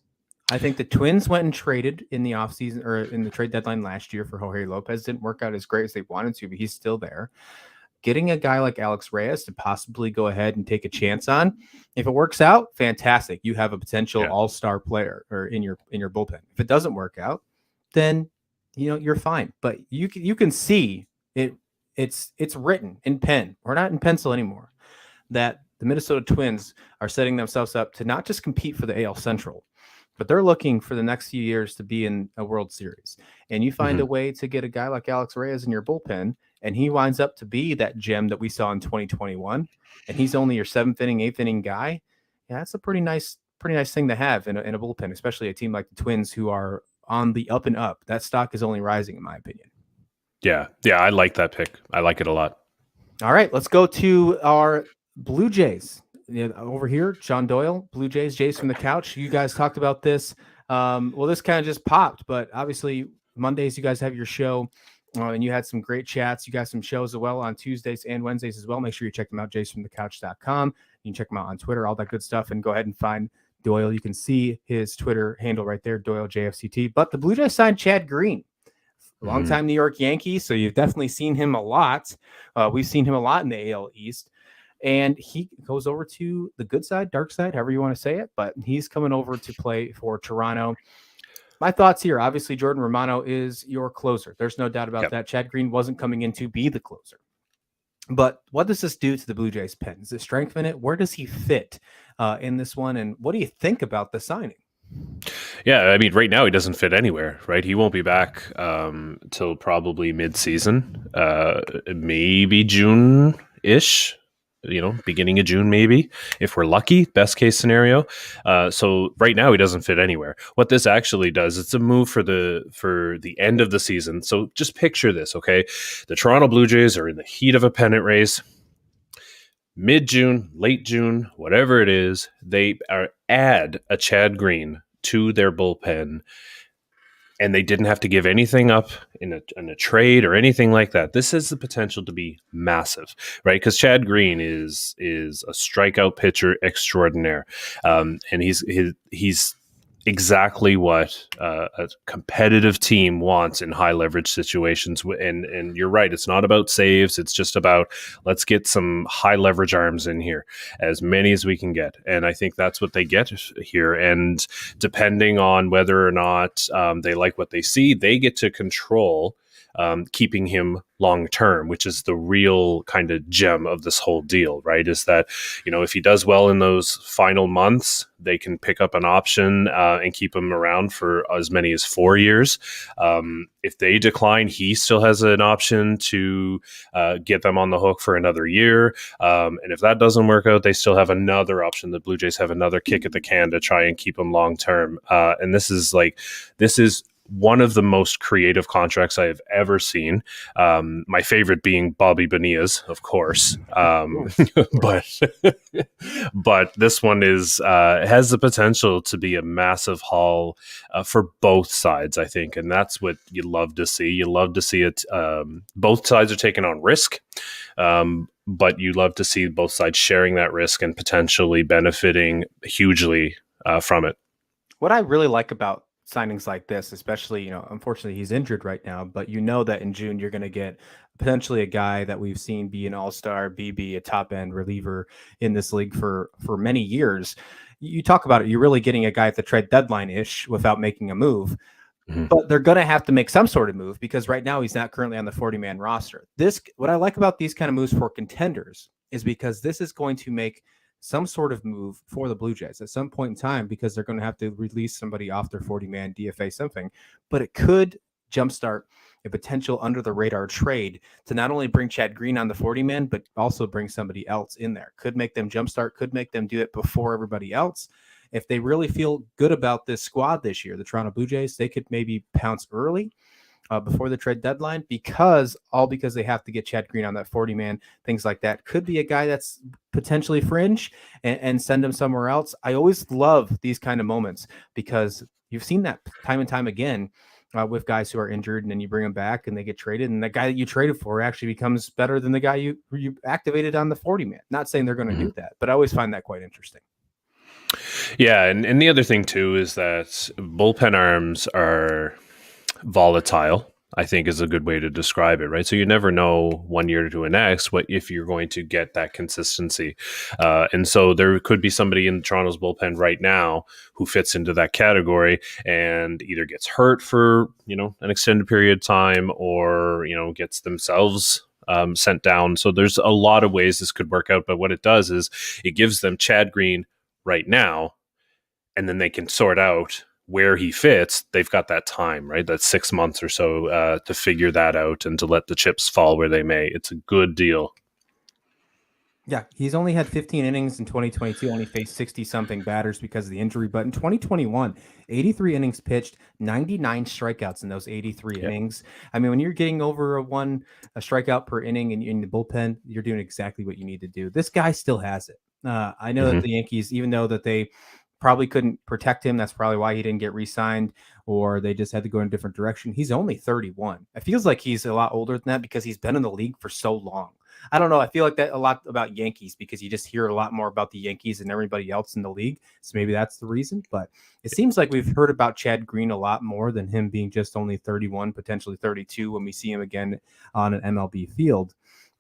I think the Twins went and traded in the offseason or in the trade deadline last year for Jorge Lopez. Didn't work out as great as they wanted to, but he's still there. Getting a guy like Alex Reyes to possibly go ahead and take a chance on, if it works out, fantastic. You have a potential all-star player or in your bullpen. If it doesn't work out, then you're fine. But you can see it. It's written in pen or not in pencil anymore that the Minnesota Twins are setting themselves up to not just compete for the AL Central, but they're looking for the next few years to be in a World Series. And you find a way to get a guy like Alex Reyes in your bullpen, and he winds up to be that gem that we saw in 2021. And he's only your 7th inning, 8th inning guy. Yeah, that's a pretty nice thing to have in a bullpen, especially a team like the Twins who are on the up and up. That stock is only rising, in my opinion. Yeah, I like that pick. I like it a lot. All right, let's go to our Blue Jays. Over here, John Doyle, Blue Jays, Jays from the couch. You guys talked about this. Well, this kind of just popped, but obviously Mondays you guys have your show, and you had some great chats. You got some shows as well on Tuesdays and Wednesdays as well. Make sure you check them out, jaysfromthecouch.com. You can check them out on Twitter, all that good stuff, and go ahead and find Doyle. You can see his Twitter handle right there, Doyle JFCT. But the Blue Jays signed Chad Green. Longtime New York Yankee, so you've definitely seen him a lot. We've seen him a lot in the AL East. And he goes over to the good side, dark side, however you want to say it. But he's coming over to play for Toronto. My thoughts here, obviously, Jordan Romano is your closer. There's no doubt about that. Chad Green wasn't coming in to be the closer. But what does this do to the Blue Jays pen? Does it strengthen it? Where does he fit in this one? And what do you think about the signing? Yeah, I mean, right now he doesn't fit anywhere, right? He won't be back till probably mid-season, maybe June-ish, beginning of June, maybe, if we're lucky, best case scenario. So right now he doesn't fit anywhere. What this actually does, it's a move for the end of the season. So just picture this, okay? The Toronto Blue Jays are in the heat of a pennant race. Mid-June, late June, whatever it is, they add a Chad Green to their bullpen, and they didn't have to give anything up in a trade or anything like that. This has the potential to be massive, right? Because Chad Green is a strikeout pitcher extraordinaire, and he's exactly what a competitive team wants in high leverage situations. And you're right, it's not about saves. It's just about let's get some high leverage arms in here, as many as we can get. And I think that's what they get here. And depending on whether or not they like what they see, they get to control keeping him long term, which is the real kind of gem of this whole deal, right? Is that, if he does well in those final months, they can pick up an option and keep him around for as many as 4 years. If they decline, he still has an option to get them on the hook for another year. And if that doesn't work out, they still have another option. The Blue Jays have another kick at the can to try and keep him long term. And this is one of the most creative contracts I have ever seen. My favorite being Bobby Bonilla's, of course. But this one has the potential to be a massive haul for both sides, I think. And that's what you love to see. You love to see it. Both sides are taking on risk. But you love to see both sides sharing that risk and potentially benefiting hugely from it. What I really like about signings like this, especially, unfortunately he's injured right now, but that in June you're going to get potentially a guy that we've seen be an all-star, be a top end reliever in this league for many years. You talk about it, you're really getting a guy at the trade deadline ish without making a move, but they're going to have to make some sort of move because right now he's not currently on the 40-man roster. What I like about these kind of moves for contenders is because this is going to make some sort of move for the Blue Jays at some point in time, because they're going to have to release somebody off their 40-man DFA something, but it could jumpstart a potential under the radar trade to not only bring Chad Green on the 40-man, but also bring somebody else in there. Could make them jumpstart, could make them do it before everybody else. if they really feel good about this squad this year, the Toronto Blue Jays, they could maybe pounce early before the trade deadline because they have to get Chad Green on that 40-man, things like that. Could be a guy that's potentially fringe and send him somewhere else. I always love these kind of moments because you've seen that time and time again with guys who are injured, and then you bring them back and they get traded, and the guy that you traded for actually becomes better than the guy you activated on the 40-man. Not saying they're going to do that, but I always find that quite interesting. Yeah, and the other thing too is that bullpen arms are volatile, I think is a good way to describe it, right? So you never know one year to the next what if you're going to get that consistency. And so there could be somebody in Toronto's bullpen right now who fits into that category and either gets hurt for, an extended period of time or, gets themselves sent down. So there's a lot of ways this could work out. But what it does is it gives them Chad Green right now, and then they can sort out where he fits. They've got that time, right? That's 6 months or so to figure that out and to let the chips fall where they may. It's a good deal. Yeah, he's only had 15 innings in 2022, only faced 60-something batters because of the injury. But in 2021, 83 innings pitched, 99 strikeouts in those 83 innings. I mean, when you're getting over a strikeout per inning in the bullpen, you're doing exactly what you need to do. This guy still has it. I know that the Yankees, even though that they probably couldn't protect him, that's probably why he didn't get re-signed, or they just had to go in a different direction. He's only 31. It feels like he's a lot older than that because he's been in the league for so long. I don't know. I feel like that a lot about Yankees because you just hear a lot more about the Yankees than everybody else in the league. So maybe that's the reason. But it seems like we've heard about Chad Green a lot more than him being just only 31, potentially 32 when we see him again on an MLB field.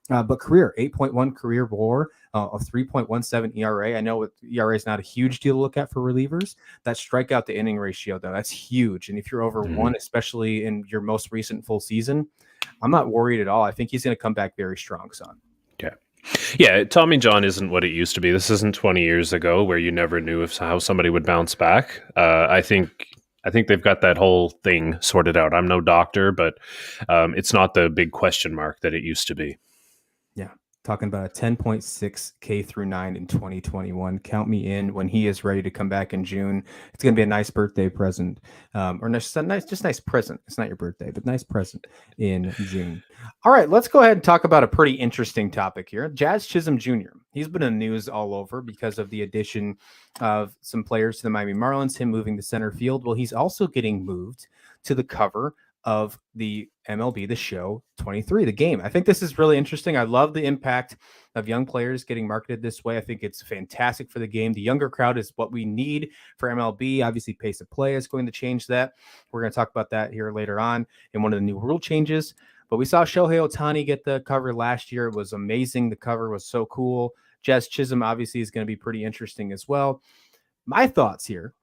But career, 8.1 career WAR, of 3.17 ERA. I know ERA is not a huge deal to look at for relievers. That strikeout to inning ratio, though, that's huge. And if you're over one, especially in your most recent full season, I'm not worried at all. I think he's going to come back very strong, son. Yeah, Tommy John isn't what it used to be. This isn't 20 years ago where you never knew how somebody would bounce back. I think they've got that whole thing sorted out. I'm no doctor, but it's not the big question mark that it used to be. Yeah, talking about a 10.6 K through 9 in 2021. Count me in when he is ready to come back in June. It's going to be a nice birthday present, or nice present. It's not your birthday, but nice present in June. All right, let's go ahead and talk about a pretty interesting topic here. Jazz Chisholm Jr. He's been in the news all over because of the addition of some players to the Miami Marlins, him moving to center field. Well, he's also getting moved to the cover of the MLB The Show 23, the game. I think this is really interesting. I love the impact of young players getting marketed this way. I think it's fantastic for the game. The younger crowd is what we need for MLB. Obviously, pace of play is going to change that. We're going to talk about that here later on in one of the new rule changes. But we saw Shohei Ohtani get the cover last year. It was amazing. The cover was so cool. Jazz Chisholm obviously is going to be pretty interesting as well. My thoughts here,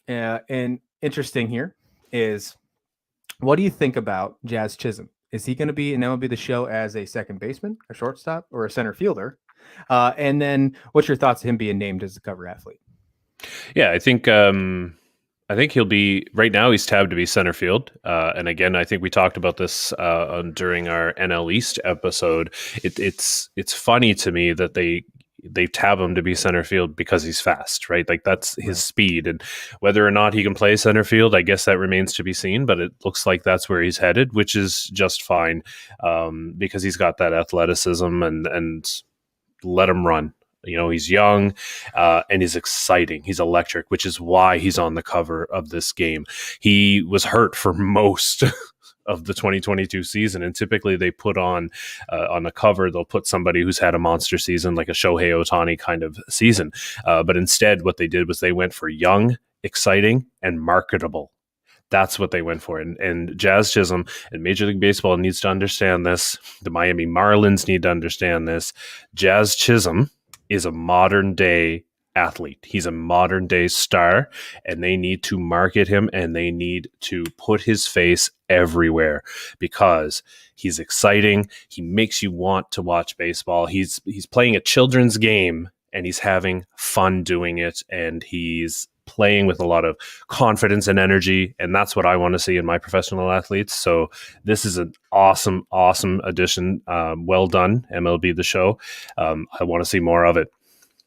and interesting here, is what do you think about Jazz Chisholm? Is he going to be in MLB The Show as a second baseman, a shortstop, or a center fielder? And then what's your thoughts of him being named as the cover athlete? Yeah, I think he'll be, right now he's tabbed to be center field. And again, I think we talked about this during our NL East episode. It's funny to me that they tab him to be center field because he's fast, right? Like that's his speed, and whether or not he can play center field, I guess that remains to be seen, but it looks like that's where he's headed, which is just fine because he's got that athleticism and let him run. He's young and he's exciting. He's electric, which is why he's on the cover of this game. He was hurt for most of the 2022 season, and typically they put on the cover, they'll put somebody who's had a monster season, like a Shohei Ohtani kind of season. But instead, what they did was they went for young, exciting, and marketable. That's what they went for. And Jazz Chisholm and Major League Baseball needs to understand this. The Miami Marlins need to understand this. Jazz Chisholm is a modern day athlete. He's a modern day star, and they need to market him and they need to put his face everywhere because he's exciting. He makes you want to watch baseball. He's playing a children's game and he's having fun doing it, and he's playing with a lot of confidence and energy, and that's what I want to see in my professional athletes. So this is an awesome addition. Well done, MLB The Show. I want to see more of it.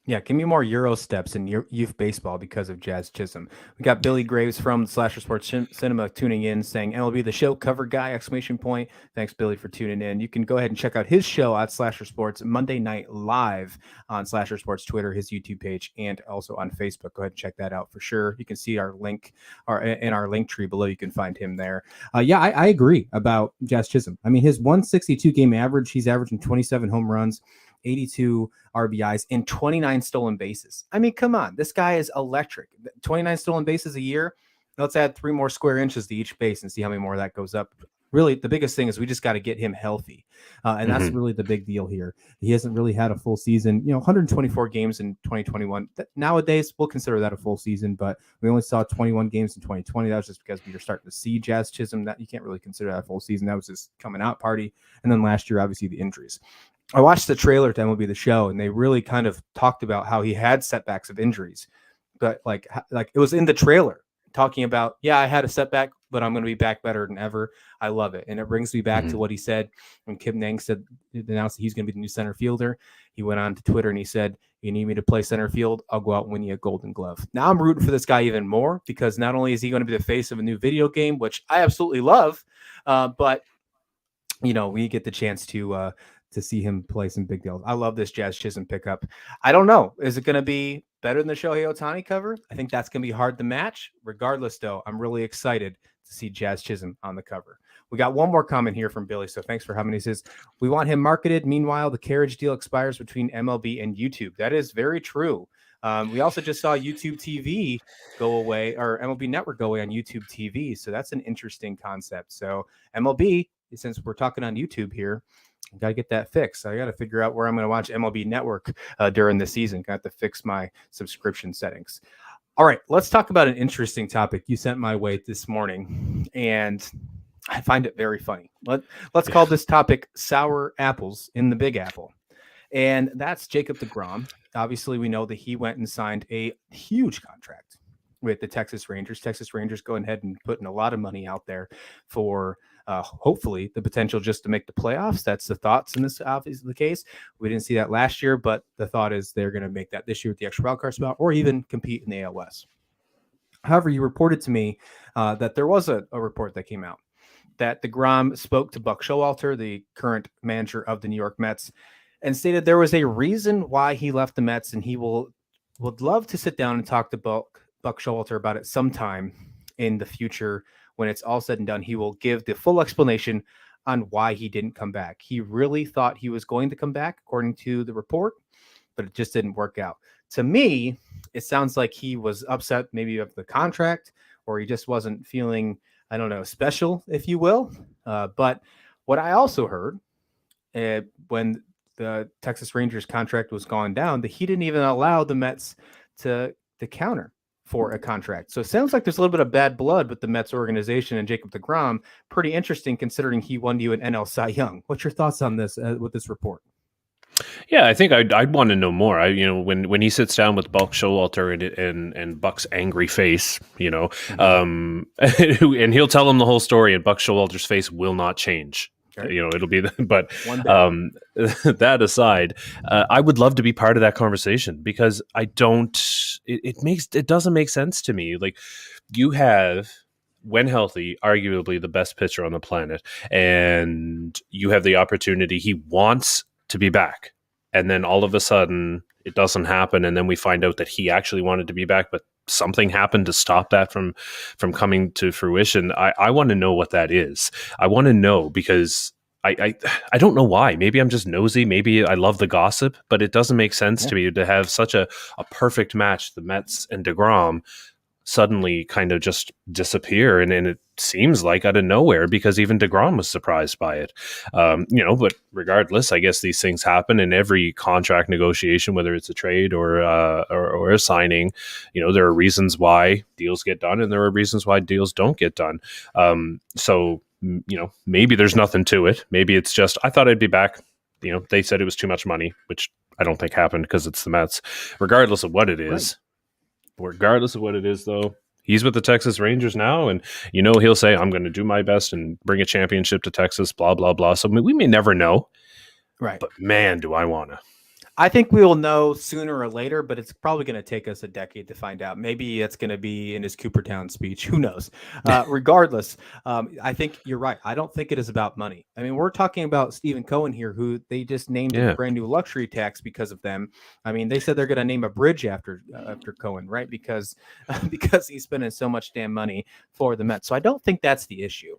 Yeah, give me more Euro steps in youth baseball because of Jazz Chisholm. We got Billy Graves from Slasher Sports Cinema tuning in, saying MLB the show cover guy exclamation point. Thanks, Billy, for tuning in. You can go ahead and check out his show at Slasher Sports Monday Night Live on Slasher Sports Twitter, his YouTube page, and also on Facebook. Go ahead and check that out for sure. You can see our link in our link tree below. You can find him there. I agree about Jazz Chisholm. I mean, his 162 game average, he's averaging 27 home runs, 82 RBIs, and 29 stolen bases. I mean, come on. This guy is electric. 29 stolen bases a year. Let's add 3 more square inches to each base and see how many more of that goes up. Really, the biggest thing is we just got to get him healthy. And that's really the big deal here. He hasn't really had a full season. 124 games in 2021. Nowadays, we'll consider that a full season, but we only saw 21 games in 2020. That was just because we were starting to see Jazz Chisholm. That you can't really consider that a full season. That was his coming out party. And then last year, obviously, the injuries. I watched the trailer to MLB The Show, and they really kind of talked about how he had setbacks of injuries, but like it was in the trailer talking about, I had a setback, but I'm going to be back better than ever. I love it. And it brings me back to what he said when Kim Nang announced that he's going to be the new center fielder. He went on to Twitter and he said, "You need me to play center field? I'll go out and win you a Golden Glove." Now I'm rooting for this guy even more because not only is he going to be the face of a new video game, which I absolutely love, but we get the chance to see him play some big deals. I love this Jazz Chisholm pickup. I don't know. Is it going to be better than the Shohei Ohtani cover? I think that's going to be hard to match. Regardless, though, I'm really excited to see Jazz Chisholm on the cover. We got one more comment here from Billy, so thanks for having me. He says, "We want him marketed. Meanwhile, the carriage deal expires between MLB and YouTube." That is very true. We also just saw YouTube TV go away, or MLB Network go away on YouTube TV. So that's an interesting concept. So MLB, since we're talking on YouTube here, I got to get that fixed. I got to figure out where I'm going to watch MLB Network during the season. Got to fix my subscription settings. All right, let's talk about an interesting topic you sent my way this morning, and I find it very funny. Let's call this topic sour apples in the Big Apple. And that's Jacob deGrom. Obviously, we know that he went and signed a huge contract with the Texas Rangers. Texas Rangers going ahead and putting a lot of money out there for hopefully the potential just to make the playoffs. That's the thoughts in this obviously the case. We didn't see that last year, but the thought is they're going to make that this year with the extra wildcard spot or even compete in the ALS. However, you reported to me that there was a report that came out that deGrom spoke to Buck Showalter, the current manager of the New York Mets, and stated there was a reason why he left the Mets, and he would love to sit down and talk to Buck Showalter about it sometime in the future. When it's all said and done, he will give the full explanation on why he didn't come back. He really thought he was going to come back, according to the report, but it just didn't work out. To me, it sounds like he was upset maybe of the contract, or he just wasn't feeling, I don't know, special, if you will. But what I also heard when the Texas Rangers contract was gone down, that he didn't even allow the Mets to counter for a contract. So it sounds like there's a little bit of bad blood with the Mets organization and Jacob deGrom. Pretty interesting considering he won you an NL Cy Young. What's your thoughts on this with this report? Yeah, I think I'd want to know more. When he sits down with Buck Showalter and Buck's angry face, and he'll tell him the whole story, and Buck Showalter's face will not change. Okay. It'll be but that aside, I would love to be part of that conversation because it doesn't make sense to me. Like, you have, when healthy, arguably the best pitcher on the planet, and you have the opportunity. He wants to be back, and then all of a sudden it doesn't happen, and then we find out that he actually wanted to be back, but something happened to stop that from coming to fruition. I want to know what that is. I want to know because I don't know why. Maybe I'm just nosy. Maybe I love the gossip, but it doesn't make sense to me to have such a perfect match, the Mets and deGrom, suddenly kind of just disappear. And it seems like out of nowhere, because even deGrom was surprised by it. But regardless, I guess these things happen in every contract negotiation, whether it's a trade or a signing. There are reasons why deals get done and there are reasons why deals don't get done. So maybe there's nothing to it. Maybe it's just, I thought I'd be back. They said it was too much money, which I don't think happened because it's the Mets. Regardless of what it is, though, he's with the Texas Rangers now, and he'll say, "I'm going to do my best and bring a championship to Texas." Blah blah blah. So we may never know, right? But man, do I want to. I think we will know sooner or later, but it's probably going to take us a decade to find out. Maybe it's going to be in his Coopertown speech. Who knows? Regardless, I think you're right. I don't think it is about money. I mean, we're talking about Stephen Cohen here, who they just named a Yeah. brand new luxury tax because of them. I mean, they said they're going to name a bridge after Cohen, right? Because because he's spending so much damn money for the Mets. So I don't think that's the issue.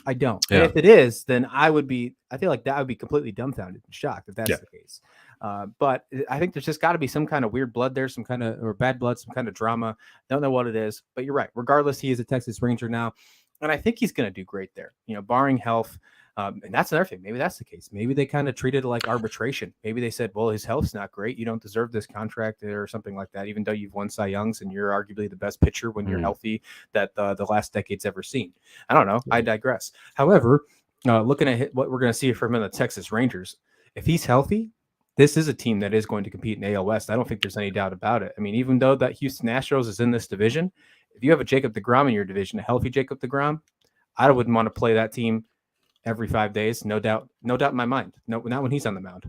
I don't. And Yeah. if it is, then I feel like that would be completely dumbfounded and shocked if that's Yeah. the case. But I think there's just got to be some kind of weird blood there, or bad blood, some kind of drama. Don't know what it is, but you're right. Regardless, he is a Texas Ranger now, and I think he's going to do great there. Barring health. And that's another thing. Maybe that's the case. Maybe they kind of treated it like arbitration. Maybe they said, well, his health's not great. You don't deserve this contract or something like that, even though you've won Cy Youngs and you're arguably the best pitcher when you're healthy that the last decade's ever seen. I don't know. I digress. However, looking at what we're going to see from him in the Texas Rangers, if he's healthy, this is a team that is going to compete in AL West. I don't think there's any doubt about it. I mean, even though that Houston Astros is in this division, if you have a Jacob deGrom in your division, a healthy Jacob deGrom, I wouldn't want to play that team every 5 days. No doubt in my mind. No, not when he's on the mound.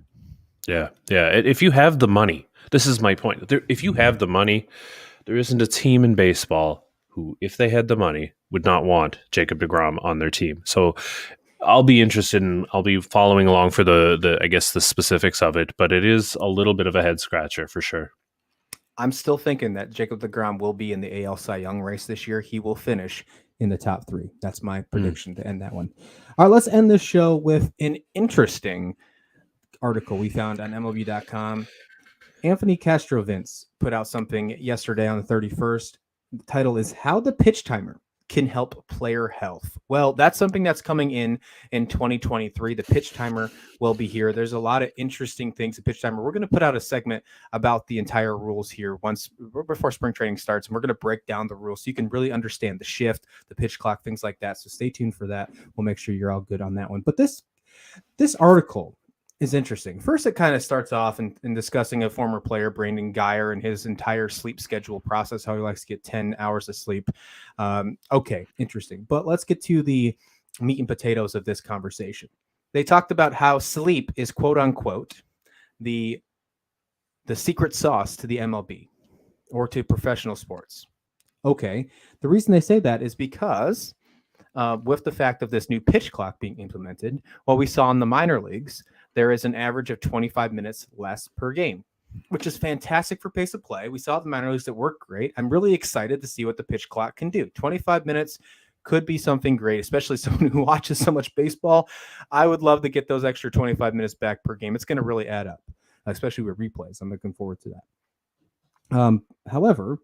Yeah. Yeah. If you have the money, this is my point. If you have the money, there isn't a team in baseball who, if they had the money, would not want Jacob deGrom on their team. So I'll be interested I'll be following along for the I guess the specifics of it, but it is a little bit of a head scratcher for sure. I'm still thinking that Jacob deGrom will be in the AL Cy Young race this year. He will finish in the top 3. That's my prediction to end that one. All right, let's end this show with an interesting article we found on MLB.com. Anthony Castrovince put out something yesterday on the 31st. The title is How the Pitch Timer Can Help Player Health. Well, that's something that's coming in 2023. The pitch timer will be here. There's a lot of interesting things. The pitch timer. We're going to put out a segment about the entire rules here before spring training starts, and we're going to break down the rules so you can really understand the shift, the pitch clock, things like that. So stay tuned for that. We'll make sure you're all good on that one. But this article is interesting. First, it kind of starts off in discussing a former player, Brandon Geyer, and his entire sleep schedule process, how he likes to get 10 hours of sleep. Okay, interesting. But let's get to the meat and potatoes of this conversation. They talked about how sleep is, quote unquote, the secret sauce to the MLB or to professional sports. Okay. The reason they say that is because with the fact of this new pitch clock being implemented, what we saw in the minor leagues, there is an average of 25 minutes less per game, which is fantastic for pace of play. We saw the minor leagues that work great. I'm really excited to see what the pitch clock can do. 25 minutes could be something great, especially someone who watches so much baseball. I would love to get those extra 25 minutes back per game. It's going to really add up, especially with replays. I'm looking forward to that. However,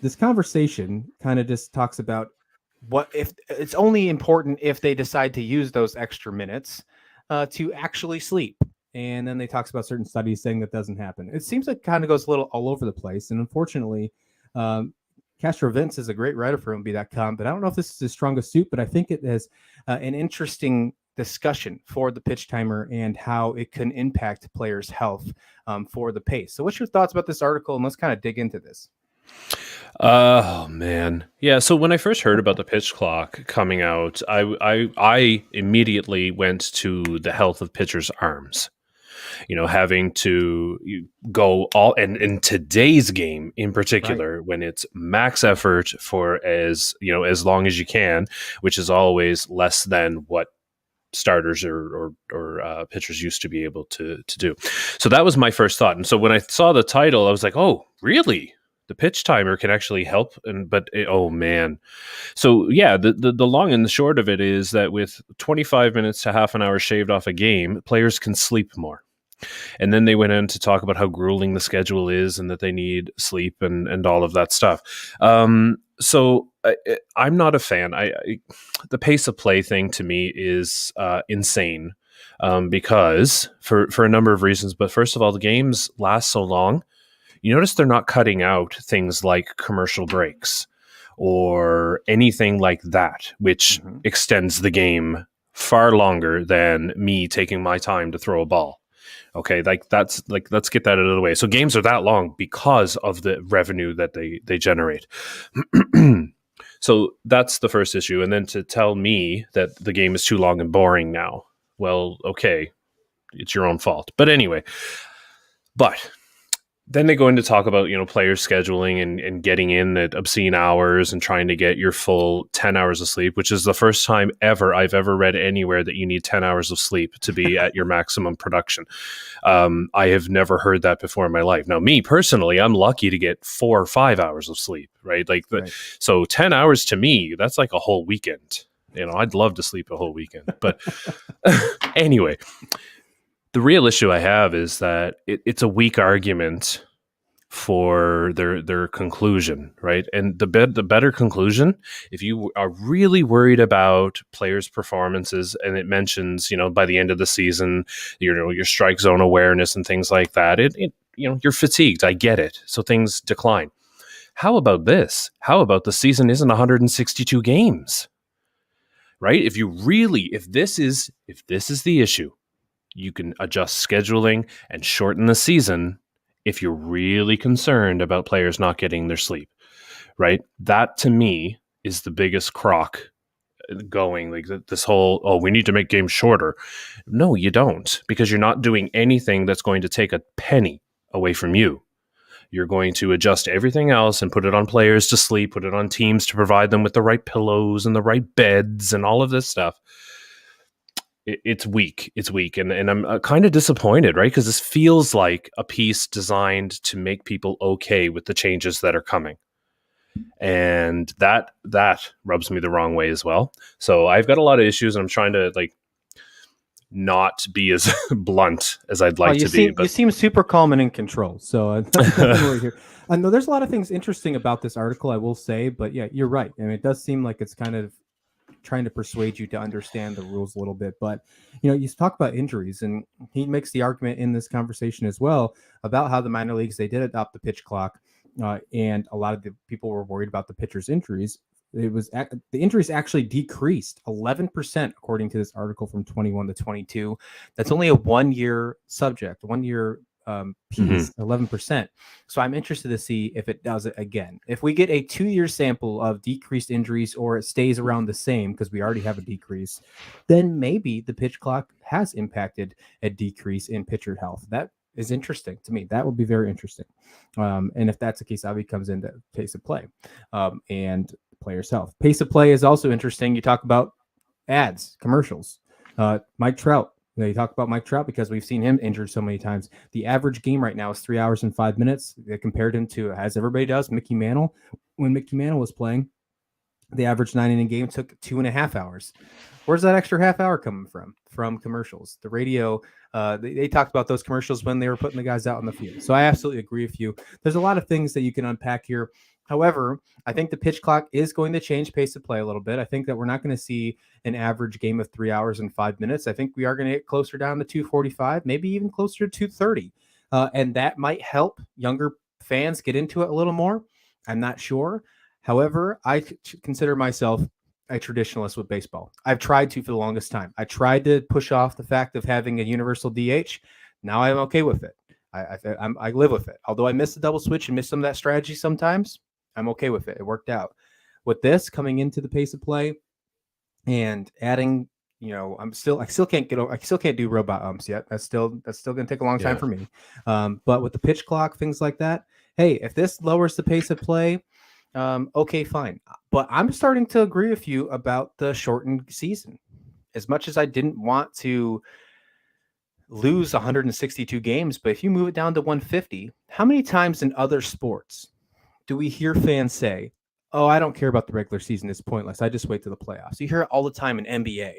this conversation kind of just talks about what if it's only important if they decide to use those extra minutes to actually sleep. And then they talks about certain studies saying that doesn't happen. It seems like it kind of goes a little all over the place. And unfortunately, Castrovince is a great writer for MLB.com, but I don't know if this is his strongest suit, but I think it has an interesting discussion for the pitch timer and how it can impact players' health for the pace. So what's your thoughts about this article? And let's kind of dig into this. Oh man. Yeah, so when I first heard about the pitch clock coming out, I immediately went to the health of pitchers' arms. Having to go all and in today's game in particular, when it's max effort for as long as you can, which is always less than what starters or pitchers used to be able to do. So that was my first thought. And so when I saw the title, I was like, oh, really? The pitch timer can actually help. Oh man. So yeah, the long and the short of it is that with 25 minutes to half an hour shaved off a game, players can sleep more. And then they went in to talk about how grueling the schedule is and that they need sleep and all of that stuff. So I'm not a fan. The pace of play thing to me is insane because for a number of reasons. But first of all, the games last so long. You notice they're not cutting out things like commercial breaks or anything like that, which extends the game far longer than me taking my time to throw a ball. Okay, let's get that out of the way. So games are that long because of the revenue that they generate. So that's the first issue. And then to tell me that the game is too long and boring now, well, okay, it's your own fault. But anyway, But then they go in to talk about, players scheduling and getting in at obscene hours and trying to get your full 10 hours of sleep, which is the first time ever I've ever read anywhere that you need 10 hours of sleep to be at your maximum production. I have never heard that before in my life. Now, me personally, I'm lucky to get 4 or 5 hours of sleep, right? Right. So 10 hours to me, that's like a whole weekend. I'd love to sleep a whole weekend. But anyway, the real issue I have is that it's a weak argument for their conclusion, right? And the better conclusion, if you are really worried about players' performances, and it mentions, by the end of the season, your strike zone awareness and things like that, you're fatigued. I get it. So things decline. How about this? How about the season isn't 162 games? Right? If this is the issue, you can adjust scheduling and shorten the season if you're really concerned about players not getting their sleep, right? That to me is the biggest crock going, like this whole, we need to make games shorter. No, you don't, because you're not doing anything that's going to take a penny away from you. You're going to adjust everything else and put it on players to sleep, put it on teams to provide them with the right pillows and the right beds and all of this stuff. It's weak. It's weak. And I'm kind of disappointed, right? Because this feels like a piece designed to make people okay with the changes that are coming. And that rubs me the wrong way as well. So I've got a lot of issues, and I'm trying to not be as blunt as I'd like to be. But you seem super calm and in control. So I know there's a lot of things interesting about this article, I will say, but yeah, you're right. I mean, it does seem like it's kind of trying to persuade you to understand the rules a little bit. But, you talk about injuries, and he makes the argument in this conversation as well about how the minor leagues, they did adopt the pitch clock, and a lot of the people were worried about the pitchers' injuries. The injuries actually decreased 11% according to this article from 21 to 22. That's only a 1 year subject, 1 year piece, 11%. So I'm interested to see if it does it again. If we get a 2-year sample of decreased injuries, or it stays around the same because we already have a decrease, then maybe the pitch clock has impacted a decrease in pitcher health. That is interesting to me. That would be very interesting. And if that's the case, obviously comes into pace of play and players' health. Pace of play is also interesting. You talk about ads, commercials. Mike Trout. You talk about Mike Trout because we've seen him injured so many times. The average game right now is 3 hours and 5 minutes. They compared him to, as everybody does, Mickey Mantle. When Mickey Mantle was playing, the average 9-inning game took 2.5 hours. Where's that extra half hour coming from? From commercials. The radio, they talked about those commercials when they were putting the guys out on the field. So I absolutely agree with you. There's a lot of things that you can unpack here. However, I think the pitch clock is going to change pace of play a little bit. I think that we're not going to see an average game of 3 hours and 5 minutes. I think we are going to get closer down to 2:45, maybe even closer to 2:30. And that might help younger fans get into it a little more. I'm not sure. However, I consider myself a traditionalist with baseball. I've tried to for the longest time. I tried to push off the fact of having a universal DH. Now I'm okay with it. I live with it. Although I miss the double switch and miss some of that strategy sometimes, I'm okay with it. It worked out. With this coming into the pace of play and adding, I still can't do robot umps yet. That's still going to take a long time for me. But with the pitch clock, things like that, hey, if this lowers the pace of play, okay, fine. But I'm starting to agree with you about the shortened season. As much as I didn't want to lose 162 games, but if you move it down to 150, how many times in other sports do we hear fans say, oh, I don't care about the regular season, it's pointless, I just wait to the playoffs? You hear it all the time in NBA.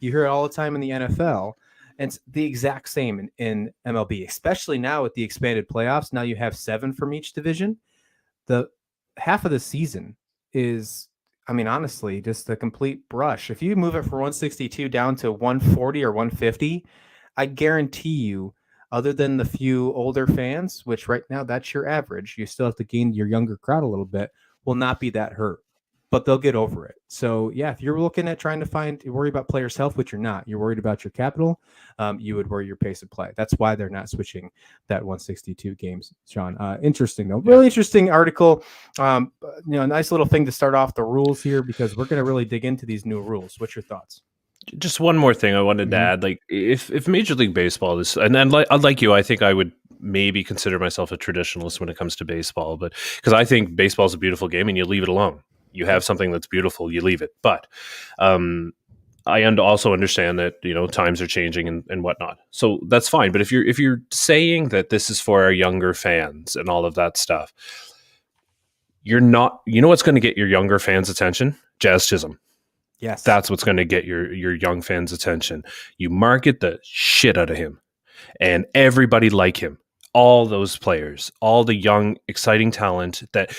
You hear it all the time in the NFL. And it's the exact same in MLB, especially now with the expanded playoffs. Now you have 7 from each division. The half of the season is, honestly, just a complete brush. If you move it from 162 down to 140 or 150, I guarantee you, other than the few older fans, which right now that's your average, you still have to gain your younger crowd a little bit, will not be that hurt. But they'll get over it. So, yeah, if you're looking at trying to worry about players' health, which you're not, you're worried about your capital, you would worry your pace of play. That's why they're not switching that 162 games, Sean. Interesting, though. Really interesting article. Nice little thing to start off the rules here, because we're going to really dig into these new rules. What's your thoughts? Just one more thing I wanted to add. Like, if Major League Baseball is, and like you, I think I would maybe consider myself a traditionalist when it comes to baseball, but because I think baseball is a beautiful game and you leave it alone. You have something that's beautiful, you leave it. But I also understand that times are changing and whatnot, so that's fine. But if you're saying that this is for our younger fans and all of that stuff, you're not. You know what's going to get your younger fans' attention? Jazz Chisholm. Yes, that's what's going to get your young fans' attention. You market the shit out of him, and everybody like him. All those players, all the young, exciting talent that.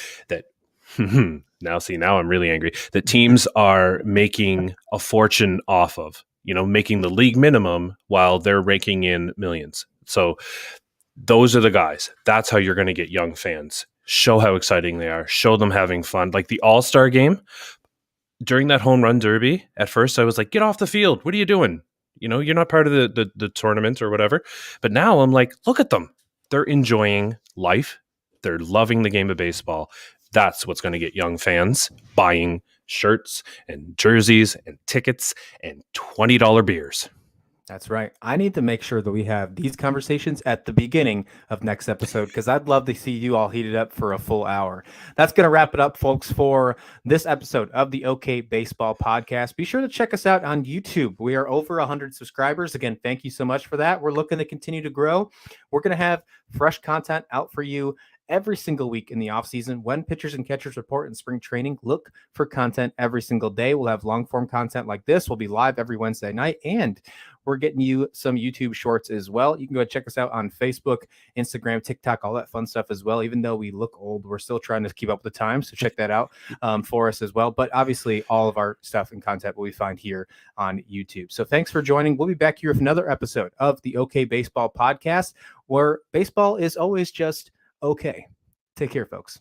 Now I'm really angry that teams are making a fortune off of, making the league minimum while they're raking in millions. So those are the guys. That's how you're going to get young fans. Show how exciting they are. Show them having fun. Like the All-Star game, during that home run derby, at first I was like, get off the field. What are you doing? You're not part of the tournament or whatever. But now I'm like, look at them. They're enjoying life. They're loving the game of baseball. That's what's going to get young fans buying shirts and jerseys and tickets and $20 beers. That's right. I need to make sure that we have these conversations at the beginning of next episode, because I'd love to see you all heated up for a full hour. That's going to wrap it up, folks, for this episode of the OK Baseball Podcast. Be sure to check us out on YouTube. We are over 100 subscribers. Again, thank you so much for that. We're looking to continue to grow. We're going to have fresh content out for you every single week in the off season. When pitchers and catchers report in spring training, look for content every single day. We'll have long form content like this. We'll be live every Wednesday night, and we're getting you some YouTube shorts as well. You can go check us out on Facebook, Instagram, TikTok, all that fun stuff as well. Even though we look old, we're still trying to keep up with the times. So check that out for us as well. But obviously all of our stuff and content will be found here on YouTube. So thanks for joining. We'll be back here with another episode of the OK Baseball Podcast, where baseball is always just okay. Take care, folks.